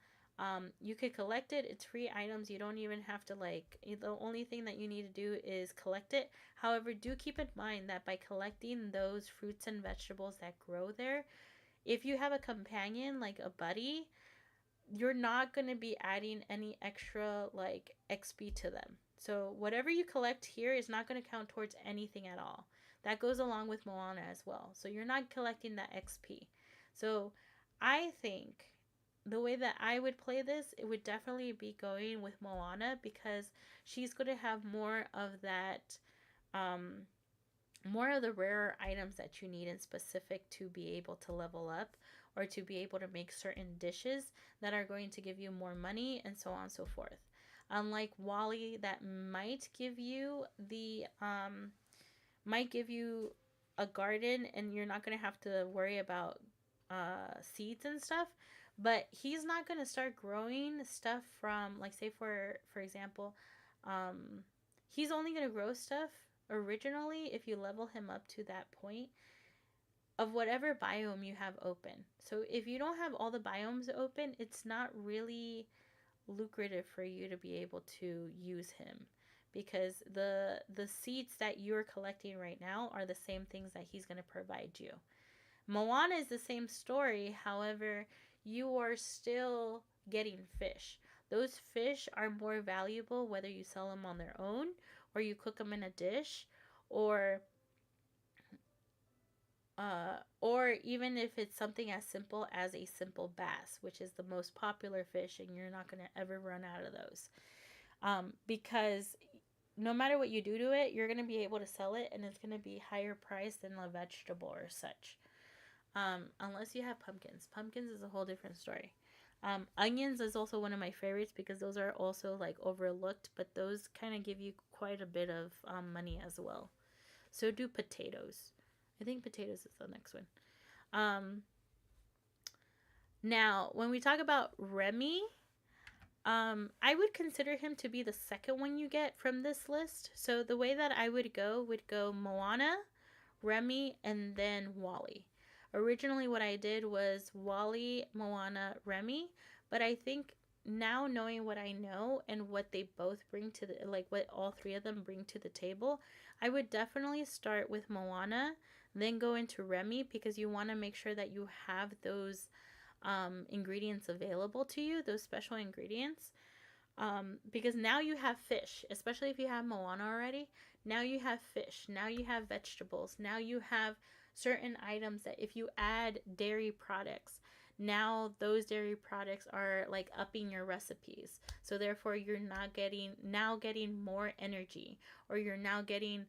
You could collect it. It's free items. You don't even have to the only thing that you need to do is collect it. However, do keep in mind that by collecting those fruits and vegetables that grow there, if you have a companion, like a buddy, you're not going to be adding any extra like XP to them. So whatever you collect here is not going to count towards anything at all. That goes along with Moana as well. So you're not collecting that XP. So I think the way that I would play this, it would definitely be going with Moana because she's going to have more of that more of the rarer items that you need in specific to be able to level up or to be able to make certain dishes that are going to give you more money and so on and so forth. Unlike Wally, that might give you a garden and you're not going to have to worry about seeds and stuff, but he's not going to start growing stuff from, like, say for example, um, he's only going to grow stuff originally if you level him up to that point of whatever biome you have open. So if you don't have all the biomes open, it's not really lucrative for you to be able to use him, because the seeds that you're collecting right now are the same things that he's going to provide you. Moana is the same story. However, you are still getting fish. Those fish are more valuable whether you sell them on their own or you cook them in a dish, or or even if it's something as simple as a simple bass, which is the most popular fish, and you're not going to ever run out of those. Because no matter what you do to it, you're going to be able to sell it, and it's going to be higher priced than a vegetable or such. Unless you have pumpkins. Pumpkins is a whole different story. Onions is also one of my favorites because those are also like overlooked, but those kind of give you quite a bit of money as well. So do potatoes. I think potatoes is the next one. Now, when we talk about Remy, I would consider him to be the second one you get from this list. So the way that I would go Moana, Remy, and then Wally. Originally, what I did was Wally, Moana, Remy, but I think now knowing what I know and what they both bring to the, like what all three of them bring to the table, I would definitely start with Moana, then go into Remy, because you want to make sure that you have those ingredients available to you, those special ingredients. Because now you have fish, especially if you have Moana already. Now you have fish. Now you have vegetables. Now you have certain items that if you add dairy products, now those dairy products are like upping your recipes. So therefore, you're not getting more energy, or you're now getting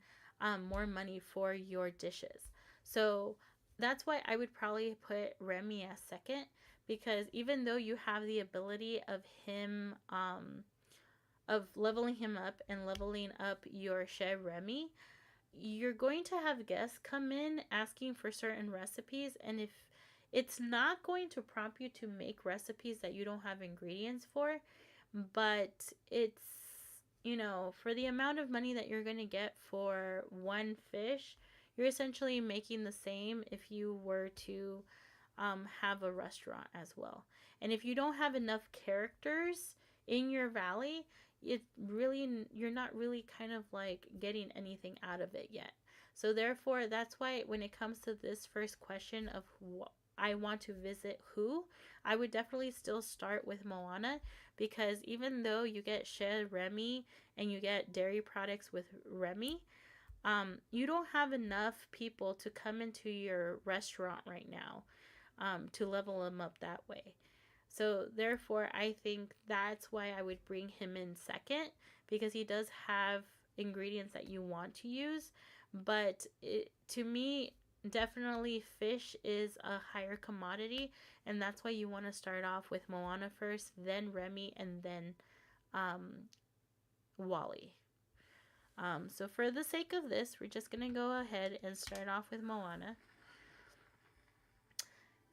more money for your dishes. So that's why I would probably put Remy as second, because even though you have the ability of him of leveling him up and leveling up your chef Remy, you're going to have guests come in asking for certain recipes, and if it's not going to prompt you to make recipes that you don't have ingredients for, but it's, for the amount of money that you're going to get for one fish, you're essentially making the same if you were to have a restaurant as well. And if you don't have enough characters in your valley, you're not really kind of like getting anything out of it yet. So therefore, that's why when it comes to this first question of I want to visit who, I would definitely still start with Moana, because even though you get Chez Remy and you get dairy products with Remy, you don't have enough people to come into your restaurant right now to level them up that way. So therefore, I think that's why I would bring him in second, because he does have ingredients that you want to use. But to me, definitely fish is a higher commodity, and that's why you want to start off with Moana first, then Remy, and then Wally. So for the sake of this, we're just going to go ahead and start off with Moana.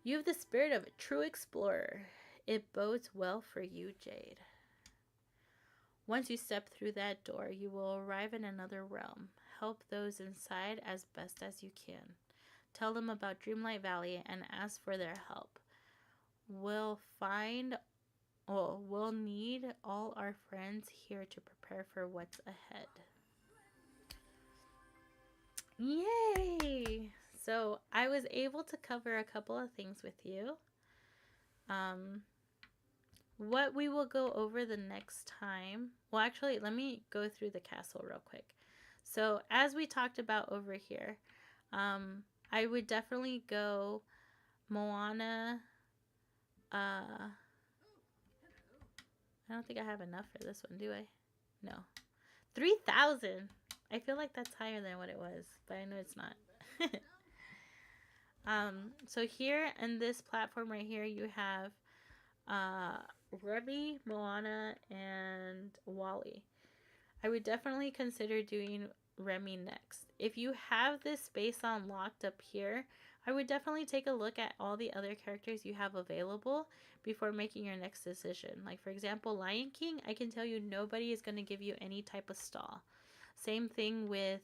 You have the spirit of a true explorer. It bodes well for you, Jade. Once you step through that door, you will arrive in another realm. Help those inside as best as you can. Tell them about Dreamlight Valley and ask for their help. We'll need all our friends here to prepare for what's ahead. Yay! So I was able to cover a couple of things with you. What we will go over the next time. Well, actually, let me go through the castle real quick. So as we talked about over here, I would definitely go Moana. I don't think I have enough for this one, do I? No. 3,000. I feel like that's higher than what it was, but I know it's not. So here in this platform right here, you have uh, Remy, Moana, and Wally. I would definitely consider doing Remy next. If you have this space unlocked up here, I would definitely take a look at all the other characters you have available before making your next decision. Like, for example, Lion King, I can tell you nobody is going to give you any type of stall. Same thing with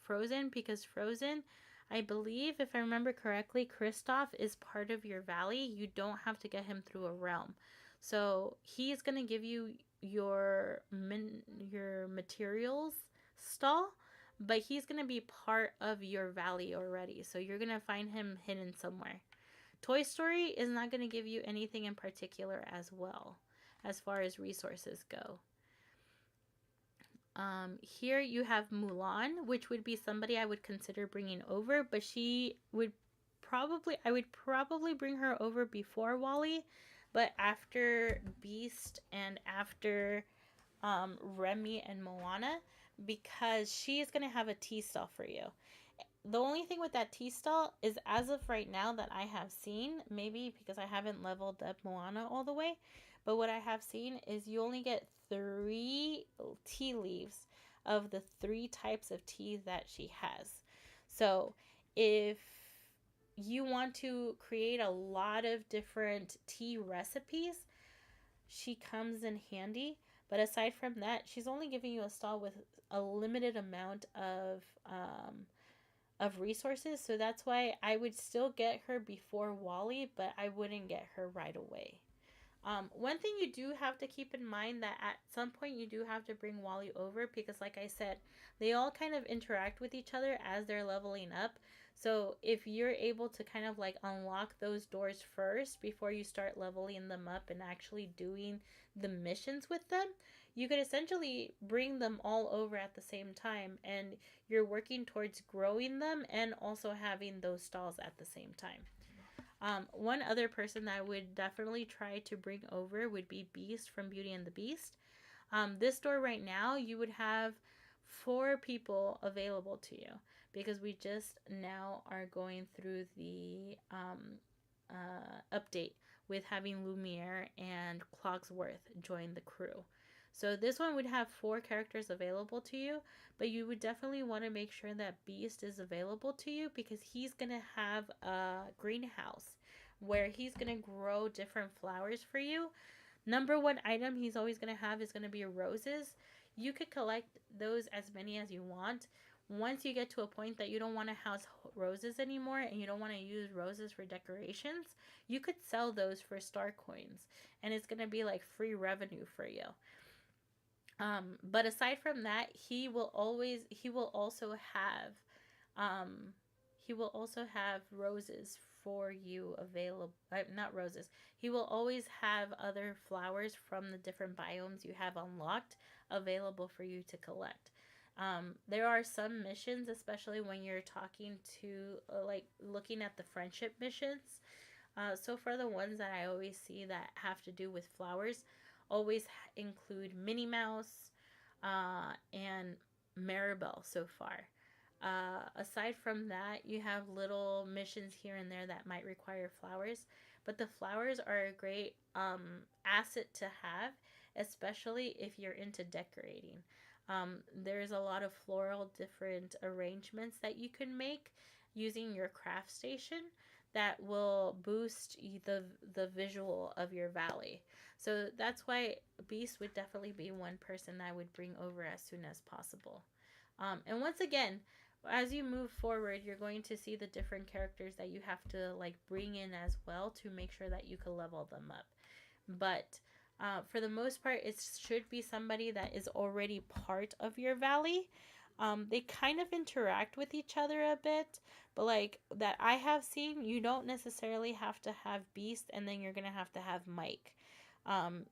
Frozen, because Frozen, I believe, if I remember correctly, Kristoff is part of your valley. You don't have to get him through a realm. So he's going to give you your materials stall, but he's going to be part of your valley already. So you're going to find him hidden somewhere. Toy Story is not going to give you anything in particular as well, as far as resources go. Here you have Mulan, which would be somebody I would consider bringing over, but I would probably bring her over before Wally, but after Beast and after Remy and Moana, because she is going to have a tea stall for you. The only thing with that tea stall is, as of right now that I have seen, maybe because I haven't leveled up Moana all the way, but what I have seen is you only get 3 tea leaves of the 3 types of tea that she has. So if you want to create a lot of different tea recipes, she comes in handy. But aside from that, she's only giving you a stall with a limited amount of resources. So that's why I would still get her before Wally, but I wouldn't get her right away. One thing you do have to keep in mind that at some point you do have to bring Wally over, because like I said, they all kind of interact with each other as they're leveling up. So if you're able to kind of like unlock those doors first before you start leveling them up and actually doing the missions with them, you could essentially bring them all over at the same time, and you're working towards growing them and also having those stalls at the same time. One other person that I would definitely try to bring over would be Beast from Beauty and the Beast. This store right now, you would have 4 people available to you, because we just now are going through the update with having Lumiere and Clogsworth join the crew. So this one would have 4 characters available to you, but you would definitely want to make sure that Beast is available to you, because he's going to have a greenhouse where he's going to grow different flowers for you. Number one item he's always going to have is going to be roses. You could collect those as many as you want. Once you get to a point that you don't want to house roses anymore and you don't want to use roses for decorations, you could sell those for star coins, and it's going to be like free revenue for you. But aside from that, he will also have roses for you available. Not roses. He will always have other flowers from the different biomes you have unlocked available for you to collect. There are some missions, especially when you're talking to, like, looking at the friendship missions. So for the ones that I always see that have to do with flowers, always include Minnie Mouse and Maribel so far. Aside from that, you have little missions here and there that might require flowers, but the flowers are a great asset to have, especially if you're into decorating. There's a lot of floral different arrangements that you can make using your craft station that will boost the visual of your valley. So that's why Beast would definitely be one person I would bring over as soon as possible. And once again, as you move forward, you're going to see the different characters that you have to like bring in as well to make sure that you can level them up. But for the most part, it should be somebody that is already part of your valley. They kind of interact with each other a bit, but like that I have seen, you don't necessarily have to have Beast and then you're gonna have to have Mike.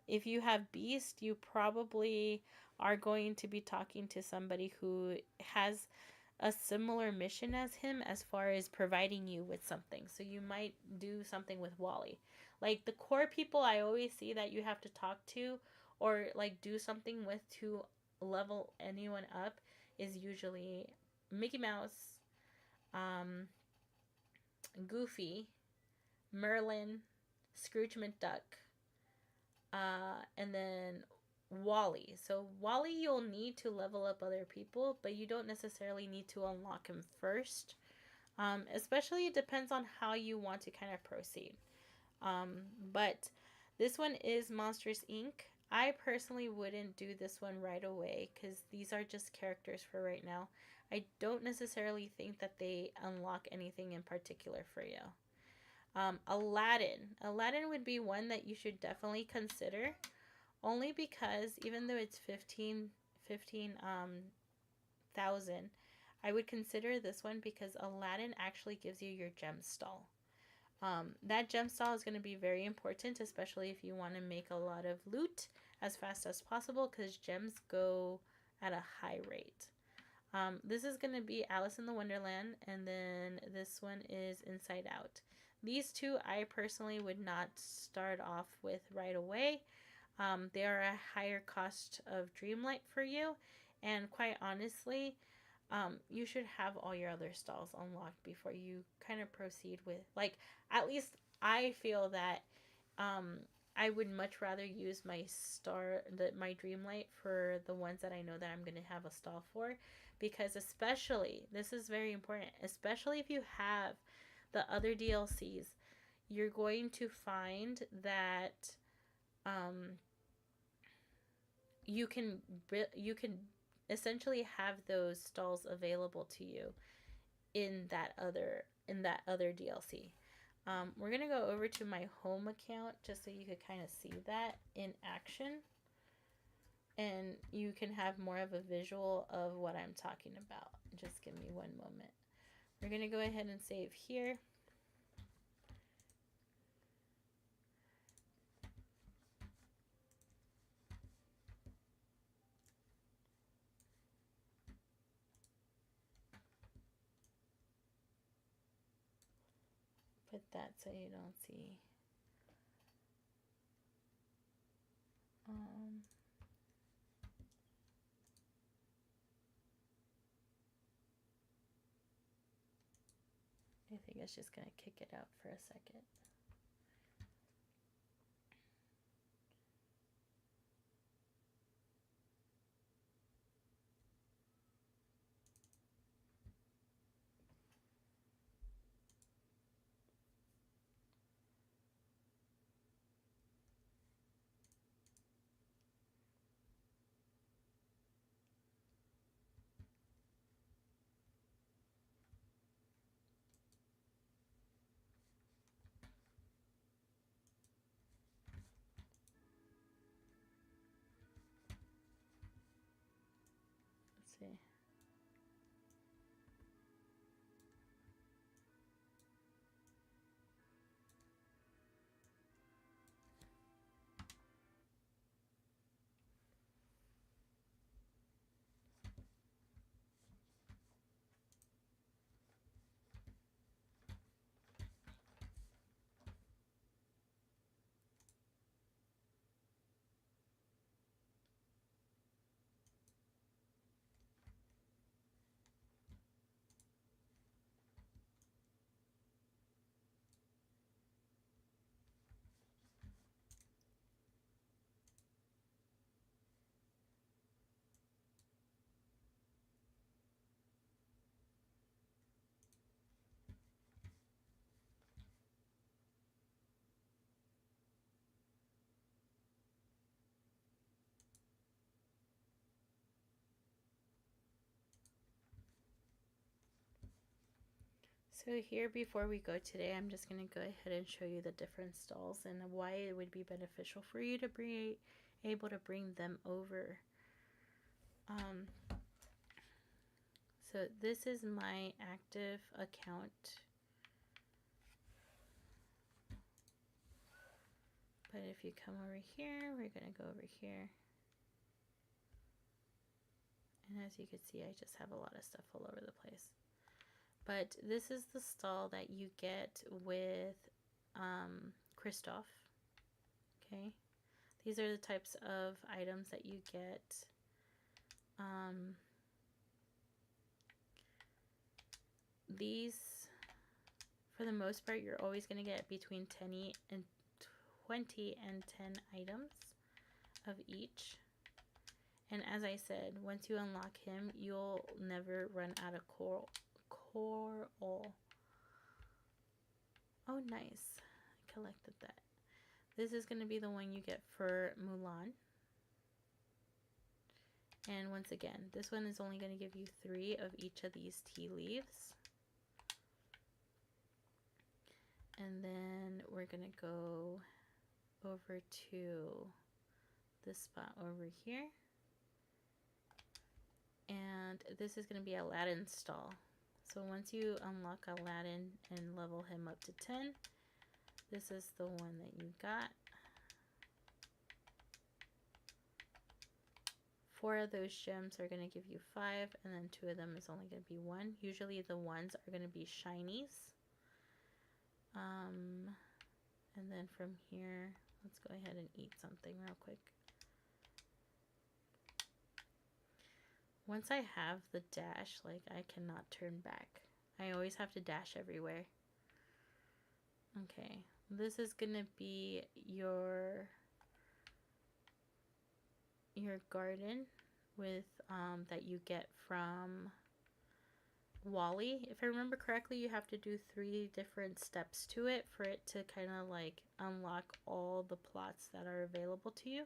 If you have Beast, you probably are going to be talking to somebody who has a similar mission as him as far as providing you with something. So you might do something with Wally. Like the core people I always see that you have to talk to or like do something with to level anyone up is usually Mickey Mouse, um, Goofy, Merlin, Scrooge McDuck, and then Wally. So Wally, you'll need to level up other people, but you don't necessarily need to unlock him first. Especially it depends on how you want to kind of proceed. But this one is Monsters Inc. I personally wouldn't do this one right away because these are just characters for right now. I don't necessarily think that they unlock anything in particular for you. Aladdin. Aladdin would be one that you should definitely consider. Only because even though it's 15,000, I would consider this one because Aladdin actually gives you your gem stall. That gem stall is going to be very important, especially if you want to make a lot of loot as fast as possible because gems go at a high rate. This is going to be Alice in the Wonderland, and then this one is Inside Out. These two I personally would not start off with right away. They are a higher cost of Dreamlight for you, and quite honestly, you should have all your other stalls unlocked before you kind of proceed with, like, at least I feel that I would much rather use my Dreamlight for the ones that I know that I'm going to have a stall for, because especially, this is very important, especially if you have the other DLCs, you're going to find that you can essentially have those stalls available to you in that other DLC. We're gonna go over to my home account just so you could kind of see that in action, and you can have more of a visual of what I'm talking about. Just give me one moment. We're gonna go ahead and save here. Put that so you don't see. I think it's just gonna kick it out for a second. Let's see. So here, before we go today, I'm just going to go ahead and show you the different stalls and why it would be beneficial for you to be able to bring them over. So this is my active account. But if you come over here, we're going to go over here. And as you can see, I just have a lot of stuff all over the place. But this is the stall that you get with Kristoff. Okay. These are the types of items that you get. these, for the most part, you're always going to get between 20 and 10 items of each. And as I said, once you unlock him, you'll never run out of coral. Oh, nice. I collected that. This is going to be the one you get for Mulan. And once again, this one is only going to give you 3 of each of these tea leaves. And then we're going to go over to this spot over here. And this is going to be Aladdin's stall. So once you unlock Aladdin and level him up to 10, this is the one that you got. 4 of those gems are going to give you 5, and then 2 of them is only going to be 1. Usually the ones are going to be shinies. And then from here, let's go ahead and eat something real quick. Once I have the dash, like, I cannot turn back. I always have to dash everywhere. Okay, this is gonna be your garden with that you get from Wally. If I remember correctly, you have to do 3 different steps to it for it to kind of like unlock all the plots that are available to you.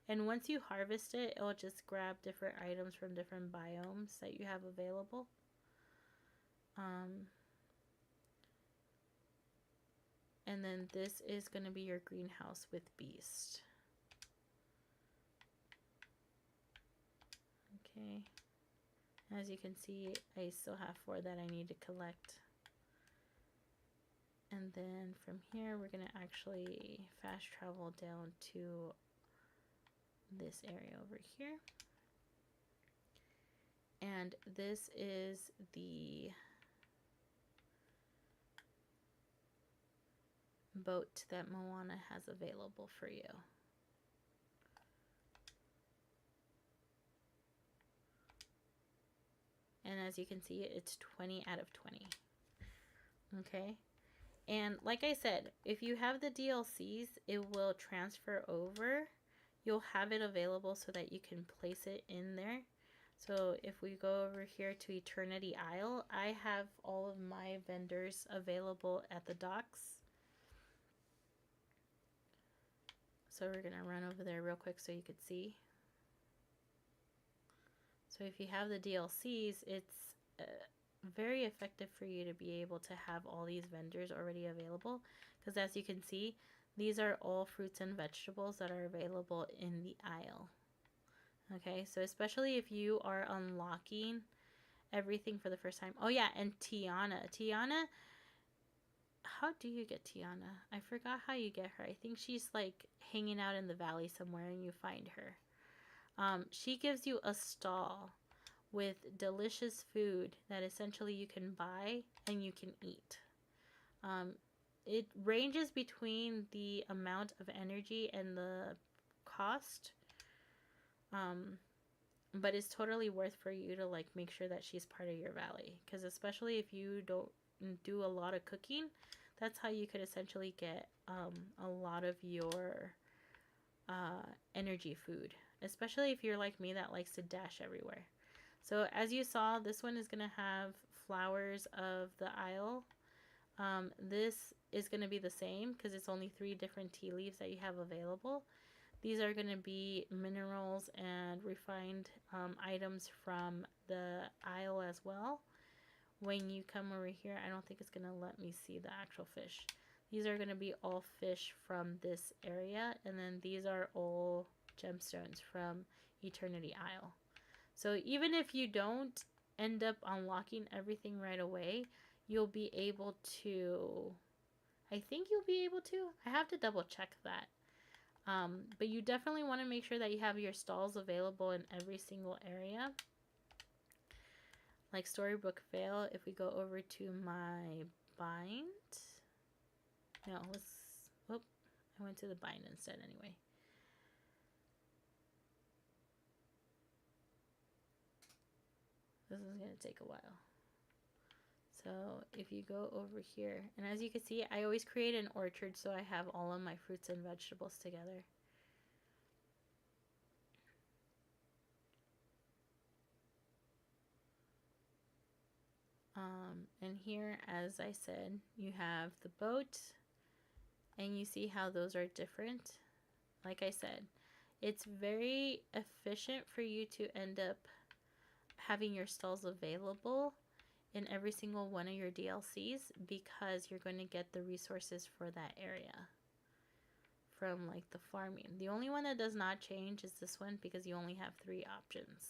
And once you harvest it, it'll just grab different items from different biomes that you have available. And then this is going to be your greenhouse with Beast. Okay. As you can see, I still have 4 that I need to collect. And then from here, we're going to actually fast travel down to this area over here. And this is the boat that Moana has available for you. And as you can see, it's 20 out of 20. Okay. And like I said, if you have the DLCs, it will transfer over. You'll have it available so that you can place it in there. So if we go over here to Eternity Isle, I have all of my vendors available at the docks. So we're going to run over there real quick so you could see. So if you have the DLCs, it's very effective for you to be able to have all these vendors already available. Because as you can see, these are all fruits and vegetables that are available in the aisle. Okay, so especially if you are unlocking everything for the first time. Oh yeah, and Tiana. Tiana, how do you get Tiana? I forgot how you get her. I think she's like hanging out in the valley somewhere and you find her. She gives you a stall with delicious food that essentially you can buy and you can eat. It ranges between the amount of energy and the cost. But it's totally worth for you to like make sure that she's part of your valley, because especially if you don't do a lot of cooking, that's how you could essentially get a lot of your energy food, especially if you're like me that likes to dash everywhere. So as you saw, this one is going to have flowers of the isle. This is going to be the same because it's only 3 different tea leaves that you have available. These are going to be minerals and refined items from the isle as well. When you come over here, I don't think it's going to let me see the actual fish. These are going to be all fish from this area, and then these are all gemstones from Eternity Isle. So even if you don't end up unlocking everything right away, you'll be able to, I think you'll be able to, I have to double check that. But you definitely want to make sure that you have your stalls available in every single area. Like Storybook Vale, if we go over to my bind. No, I went to the bind instead anyway. This is going to take a while. So if you go over here, and as you can see, I always create an orchard so I have all of my fruits and vegetables together. And here, as I said, you have the boat, and you see how those are different. Like I said, it's very efficient for you to end up having your stalls available in every single one of your DLCs because you're going to get the resources for that area from like the farming. The only one that does not change is this one because you only have 3 options.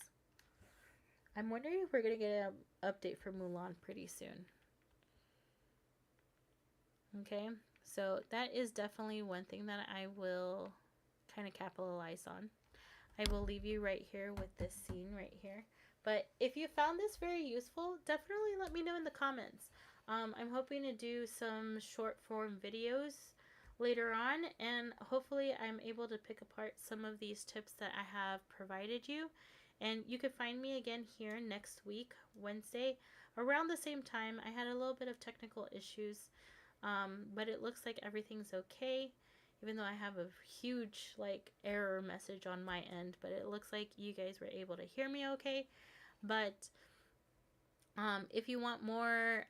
I'm wondering if we're going to get an update for Mulan pretty soon. Okay, so that is definitely one thing that I will kind of capitalize on. I will leave you right here with this scene right here. But if you found this very useful, definitely let me know in the comments. I'm hoping to do some short form videos later on, and hopefully I'm able to pick apart some of these tips that I have provided you. And you can find me again here next week, Wednesday, around the same time. I had a little bit of technical issues, but it looks like everything's okay, even though I have a huge like error message on my end, but it looks like you guys were able to hear me okay. But if you want more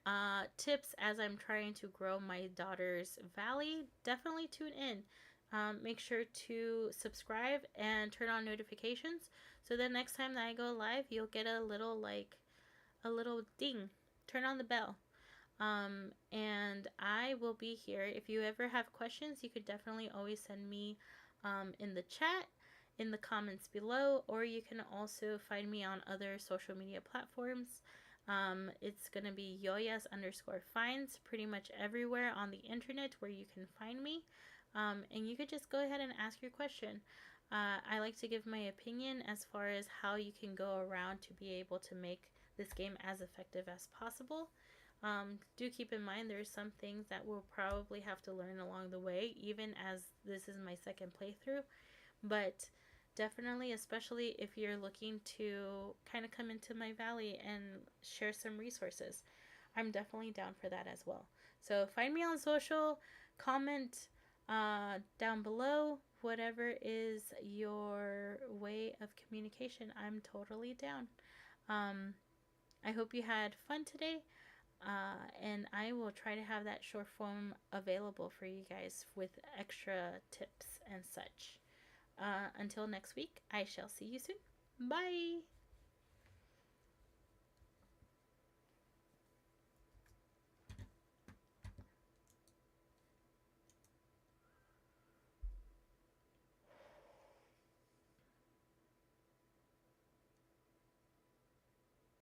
tips as I'm trying to grow my daughter's valley, definitely tune in. Make sure to subscribe and turn on notifications so the next time that I go live, you'll get a little ding. Turn on the bell. And I will be here. If you ever have questions, you could definitely always send me in the chat, in the comments below, or you can also find me on other social media platforms. It's going to be yoyas_finds pretty much everywhere on the internet where you can find me. And you could just go ahead and ask your question. I like to give my opinion as far as how you can go around to be able to make this game as effective as possible. Do keep in mind there's some things that we'll probably have to learn along the way, even as this is my second playthrough. But definitely, especially if you're looking to kind of come into my valley and share some resources, I'm definitely down for that as well. So find me on social, comment down below, whatever is your way of communication. I'm totally down. I hope you had fun today. And I will try to have that short form available for you guys with extra tips and such. Until next week, I shall see you soon. Bye!